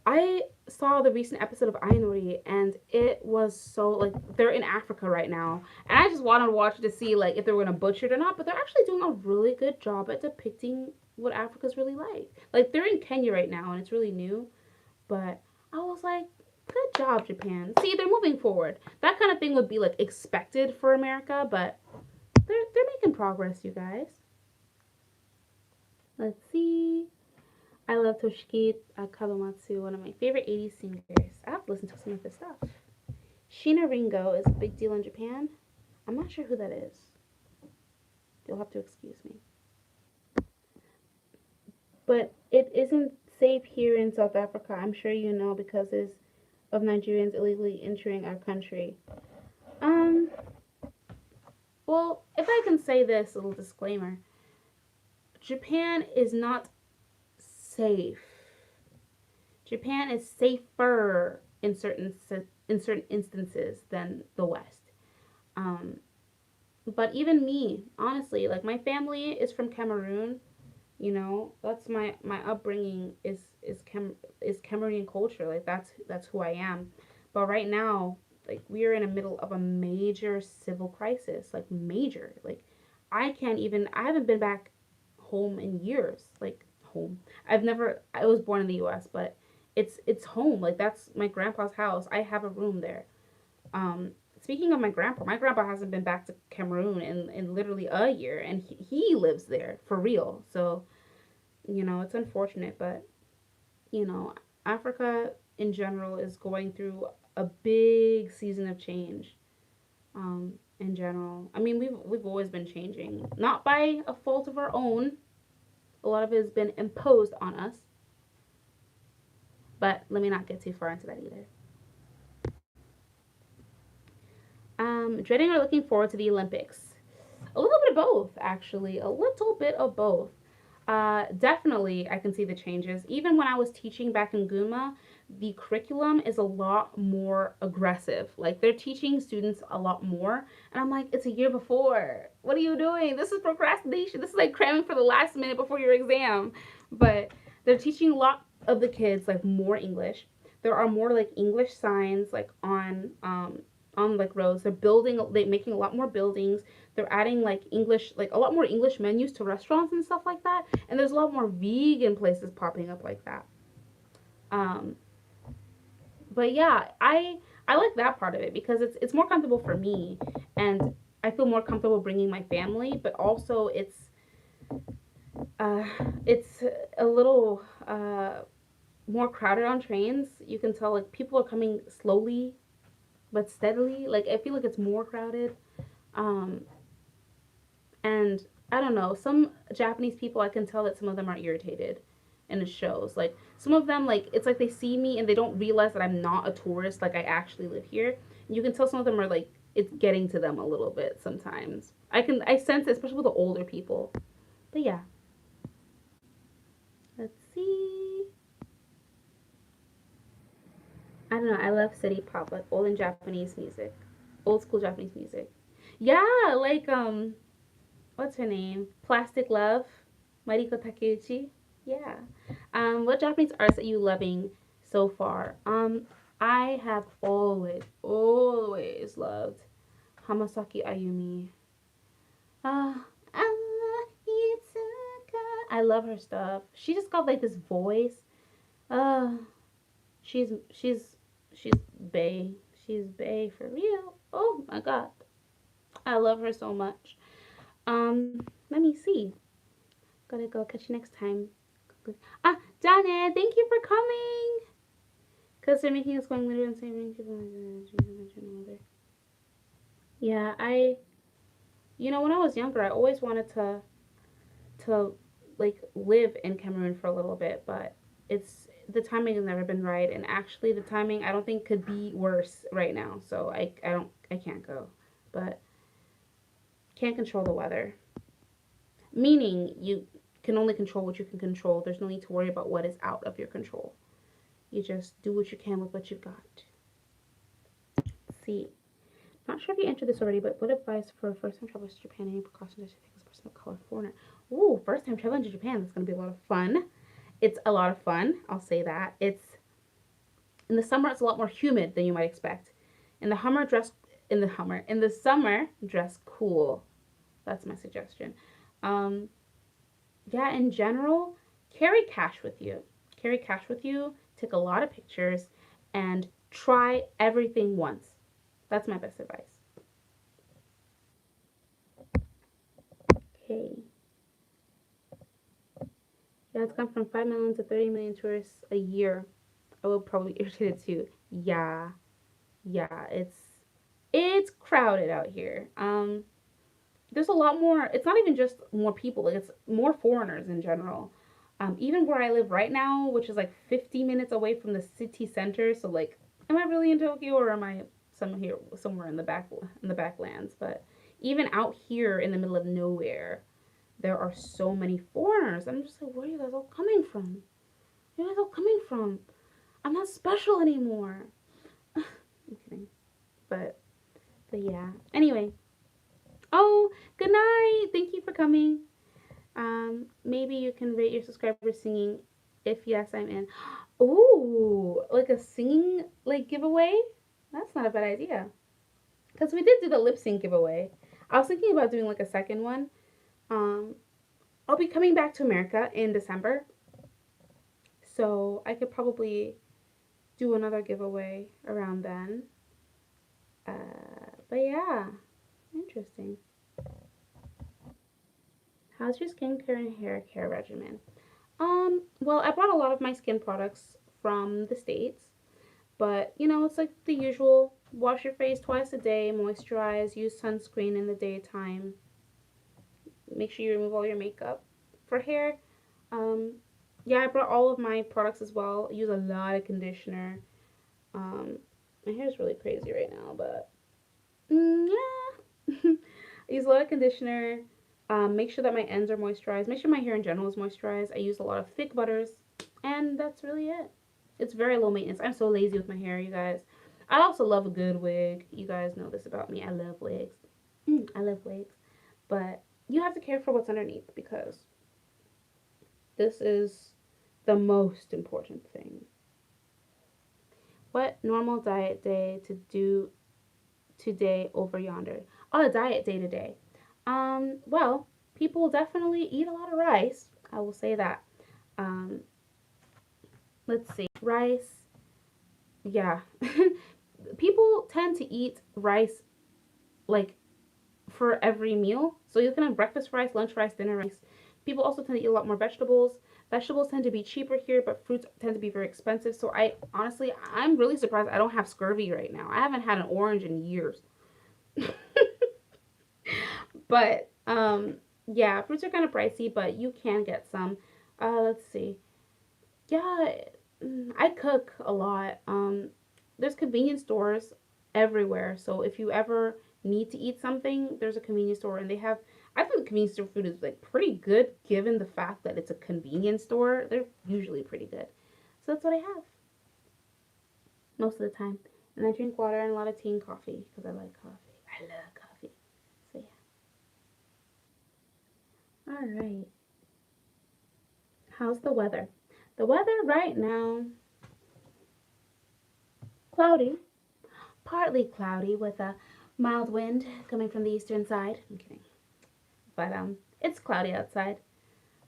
I saw the recent episode of Ainori, and it was so, like, they're in Africa right now, and I just wanted to watch it to see, like, if they were gonna butcher it or not. But they're actually doing a really good job at depicting what Africa's really like. Like, they're in Kenya right now, and it's really new. But I was like, good job, Japan. See, they're moving forward. That kind of thing would be like expected for America, but they're making progress, you guys. Let's see. I love Toshiki Kawamatsu, one of my favorite 80s singers. I have to listen to some of this stuff. Sheena Ringo is a big deal in Japan. I'm not sure who that is. You'll have to excuse me. But it isn't safe here in South Africa. I'm sure you know because of Nigerians illegally entering our country. Um, well, if I can say this, little disclaimer, Japan is not safe. Japan is safer in certain instances than the West. Um, but even me, honestly, like my family is from Cameroon. You know, that's my upbringing is Cameroonian culture. Like that's who I am. But right now, like we are in the middle of a major civil crisis, like major. Like I haven't been back home in years. Like home. I was born in the US, but it's home. Like that's my grandpa's house. I have a room there. Speaking of my grandpa hasn't been back to Cameroon in literally a year, and he lives there for real. So, you know, it's unfortunate, but, you know, Africa in general is going through a big season of change. In general, I mean, we've always been changing, not by a fault of our own. A lot of it has been imposed on us, but let me not get too far into that either. Dreading or looking forward to the Olympics? A little bit of both, actually. A little bit of both. Definitely, I can see the changes. Even when I was teaching back in Guma, the curriculum is a lot more aggressive. Like, they're teaching students a lot more. And I'm like, it's a year before. What are you doing? This is procrastination. This is like cramming for the last minute before your exam. But they're teaching a lot of the kids, like, more English. There are more, like, English signs, like, on like roads. They're making a lot more buildings. They're adding like English, like a lot more English menus to restaurants and stuff like that. And there's a lot more vegan places popping up like that. Um, but yeah, I like that part of it because it's more comfortable for me, and I feel more comfortable bringing my family. But also uh, it's a little more crowded on trains. You can tell like people are coming slowly but steadily. Like I feel like it's more crowded. Um, and I don't know, some Japanese people, I can tell that some of them are irritated, and it shows. Like some of them, like it's like they see me and they don't realize that I'm not a tourist. Like I actually live here. And you can tell some of them are like it's getting to them a little bit sometimes. I sense it, especially with the older people. But yeah, let's see. I don't know. I love city pop, like old school Japanese music. Yeah, like what's her name? Plastic Love, Mariko Takeuchi. Yeah. What Japanese artists are you loving so far? I have always loved Hamasaki Ayumi. Uh, I love her stuff. She just got like this voice. Uh, she's she's she's bae. She's bae for real. Oh my god, I love her so much. Let me see. Gotta go. Catch you next time. Ah, Janet, thank you for coming. Because they're making us going literally and saving people. Yeah, you know, when I was younger, I always wanted to like live in Cameroon for a little bit, but it's the timing has never been right, and actually the timing I don't think could be worse right now. So I can't go, but can't control the weather. Meaning you can only control what you can control. There's no need to worry about what is out of your control. You just do what you can with what you've got. Let's see. Not sure if you entered this already, but what advice for first time travelers to Japan? Any precautions I should take as a person of color foreigner? Ooh, first time traveling to Japan. That's going to be a lot of fun. It's a lot of fun. I'll say that. In the summer, it's a lot more humid than you might expect. In the summer, dress cool. That's my suggestion. Um, yeah, in general, carry cash with you. Carry cash with you, take a lot of pictures, and try everything once. That's my best advice. Okay. Yeah, it's gone from 5 million to 30 million tourists a year. I will probably irritate it too. Yeah. Yeah, it's crowded out here. There's a lot more. It's not even just more people, like it's more foreigners in general. Even where I live right now, which is like 50 minutes away from the city center, so like am I really in Tokyo or am I somewhere in the backlands? But even out here in the middle of nowhere, there are so many foreigners. I'm just like, where are you guys all coming from? Where are you guys all coming from? I'm not special anymore. I'm kidding. But yeah. Anyway. Oh, good night. Thank you for coming. Maybe you can rate your subscribers singing. If yes, I'm in. Ooh, like a singing like giveaway? That's not a bad idea. Because we did do the lip sync giveaway. I was thinking about doing like a second one. Um, I'll be coming back to America in December. So I could probably do another giveaway around then. But yeah, interesting. How's your skincare and hair care regimen? Well, I brought a lot of my skin products from the States, but you know, it's like the usual wash your face twice a day, moisturize, use sunscreen in the daytime, make sure you remove all your makeup. For hair, um, yeah, I brought all of my products as well. I use a lot of conditioner. Um, my hair is really crazy right now, but yeah. I use a lot of conditioner. Make sure that my ends are moisturized. Make sure my hair in general is moisturized. I use a lot of thick butters, and that's really it. It's very low maintenance. I'm so lazy with my hair, you guys. I also love a good wig. You guys know this about me. I love wigs. I love wigs. But you have to care for what's underneath because this is the most important thing. What normal diet day to do today over yonder? Oh, a diet day today. Well, people definitely eat a lot of rice. I will say that. Um, let's see. Rice. Yeah. People tend to eat rice like for every meal. So you can have breakfast rice, lunch rice, dinner rice. People also tend to eat a lot more vegetables. Vegetables tend to be cheaper here, but fruits tend to be very expensive. So I'm really surprised I don't have scurvy right now. I haven't had an orange in years. But yeah, fruits are kind of pricey, but you can get some. Let's see. Yeah, I cook a lot. There's convenience stores everywhere. So if you ever need to eat something, there's a convenience store, and they have. I think convenience store food is like pretty good given the fact that it's a convenience store. They're usually pretty good. So that's what I have most of the time. And I drink water and a lot of tea and coffee because I like coffee. I love coffee. So yeah. All right. How's the weather? The weather right now, cloudy, partly cloudy with a mild wind coming from the eastern side. I'm kidding. But it's cloudy outside.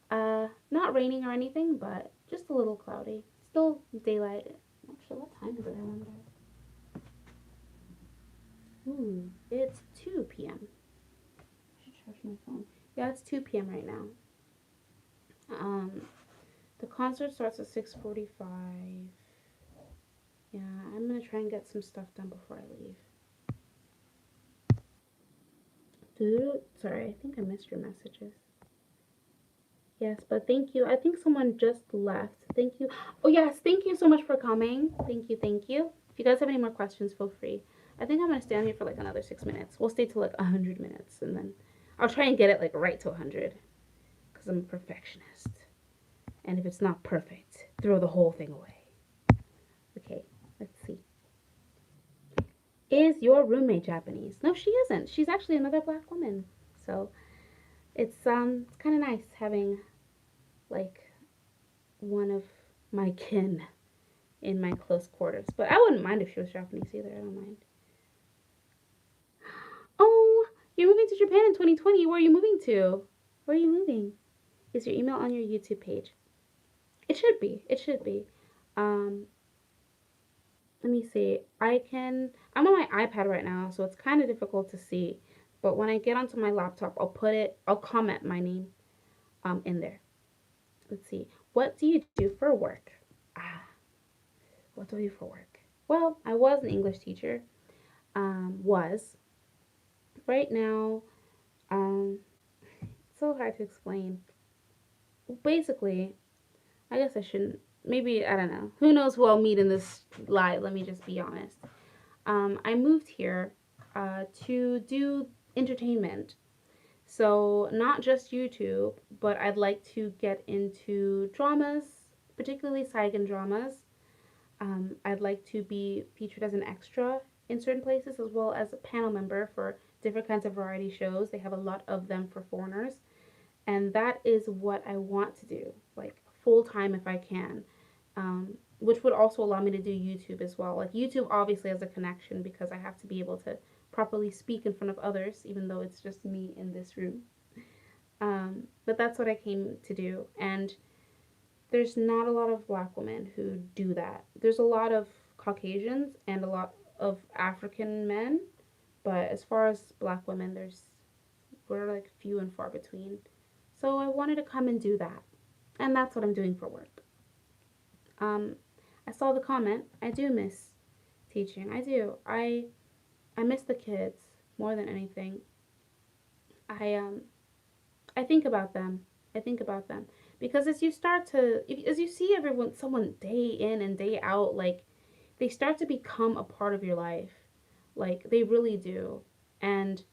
Not raining or anything, but just a little cloudy. Still daylight. Actually, what time is it? I wonder. Ooh, it's 2 p.m. I should charge my phone. Yeah, it's 2 p.m. right now. Um, the concert starts at 6:45. Yeah, I'm gonna try and get some stuff done before I leave. Sorry, I think I missed your messages. Yes, but thank you. I think someone just left. Thank you. Oh, yes, thank you so much for coming. Thank you, thank you. If you guys have any more questions, feel free. I think I'm going to stay on here for like another 6 minutes. We'll stay till like 100 minutes, and then I'll try and get it like right to 100 because I'm a perfectionist. And if it's not perfect, throw the whole thing away. Okay, let's see. Is your roommate Japanese? No, she isn't. She's actually another black woman. So it's kind of nice having like one of my kin in my close quarters. But I wouldn't mind if she was Japanese either. I don't mind. Oh, you're moving to Japan in 2020. Where are you moving to? Where are you moving? Is your email on your YouTube page? It should be. It should be. Um, Let me see. I'm on my iPad right now, so it's kind of difficult to see. But when I get onto my laptop, I'll comment my name in there. Let's see. What do you do for work? Ah, what do I do for work? Well, I was an English teacher. Was. Right now, it's so hard to explain. Basically, I guess I shouldn't. Maybe, I don't know. Who knows who I'll meet in this live? Let me just be honest. I moved here to do entertainment. So, not just YouTube, but I'd like to get into dramas, particularly Saigon dramas. I'd like to be featured as an extra in certain places, as well as a panel member for different kinds of variety shows. They have a lot of them for foreigners. And that is what I want to do, like full time if I can, which would also allow me to do YouTube as well. Like YouTube obviously has a connection because I have to be able to properly speak in front of others, even though it's just me in this room. But that's what I came to do. And there's not a lot of black women who do that. There's a lot of Caucasians and a lot of African men, but as far as black women, we're like few and far between. So I wanted to come and do that. And that's what I'm doing for work. I saw the comment. I do miss teaching. I do. I miss the kids more than anything. I think about them. I think about them because as you start to as you see someone day in and day out, like they start to become a part of your life. Like they really do. And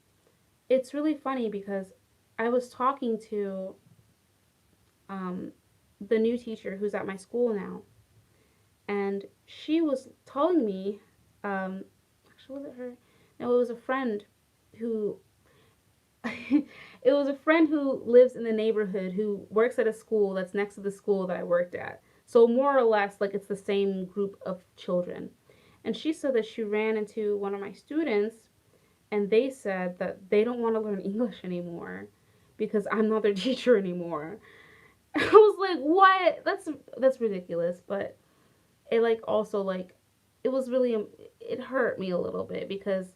it's really funny because I was talking to the new teacher who's at my school now, and she was telling me, actually, was it her? No, it was a friend who, it was a friend who lives in the neighborhood who works at a school that's next to the school that I worked at. So more or less, like it's the same group of children. And she said that she ran into one of my students, and they said that they don't want to learn English anymore because I'm not their teacher anymore. I was like, what? That's ridiculous. But it like also like it was really it hurt me a little bit because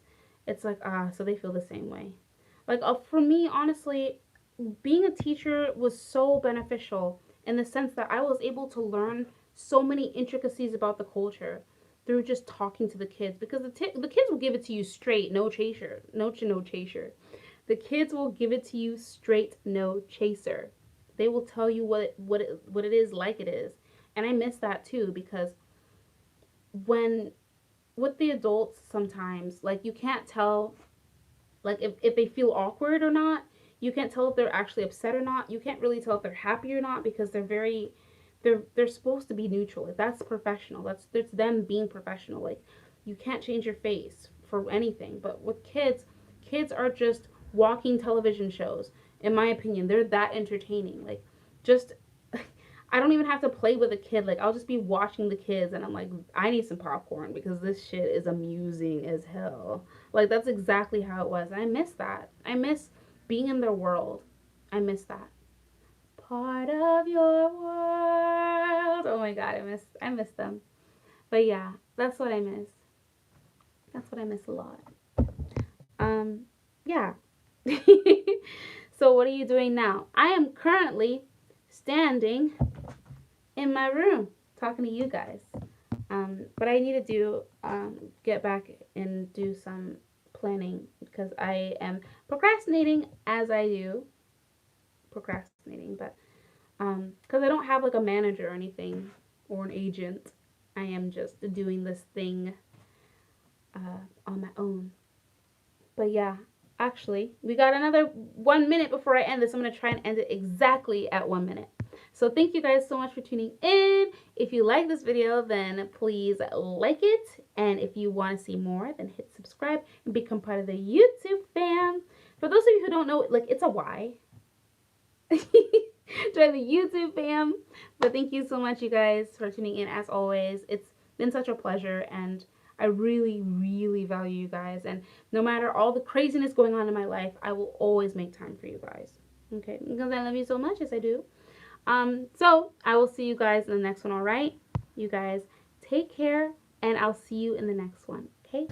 it's like so they feel the same way. Like for me, honestly, being a teacher was so beneficial in the sense that I was able to learn so many intricacies about the culture through just talking to the kids because the kids will give it to you straight, no chaser, no chaser. The kids will give it to you straight, no chaser. They will tell you what it is like it is. And I miss that too because when with the adults sometimes like you can't tell like if they feel awkward or not. You can't tell if they're actually upset or not. You can't really tell if they're happy or not because they're supposed to be neutral. Like that's professional. That's them being professional. Like you can't change your face for anything. But with kids are just walking television shows. In my opinion, they're that entertaining. Like just I don't even have to play with a kid. Like I'll just be watching the kids and I'm like, I need some popcorn because this shit is amusing as hell. Like that's exactly how it was. And I miss that. I miss being in their world. I miss that. Part of your world. Oh my god, I miss them. But yeah, that's what I miss. That's what I miss a lot. Yeah. So what are you doing now? I am currently standing in my room talking to you guys. But I need to get back and do some planning because I am procrastinating as I do. Procrastinating, but because I don't have like a manager or anything or an agent. I am just doing this thing on my own. But yeah, actually, we got another 1 minute before I end this. I'm going to try and end it exactly at 1 minute. So thank you guys so much for tuning in. If you like this video, then please like it. And if you want to see more, then hit subscribe and become part of the YouTube fam. For those of you who don't know, like it's a Y. Join the YouTube fam. But thank you so much, you guys, for tuning in as always. It's been such a pleasure, and I really, really value you guys. And no matter all the craziness going on in my life, I will always make time for you guys. Okay, because I love you so much, as I do. So I will see you guys in the next one, all right? You guys take care, and I'll see you in the next one, okay?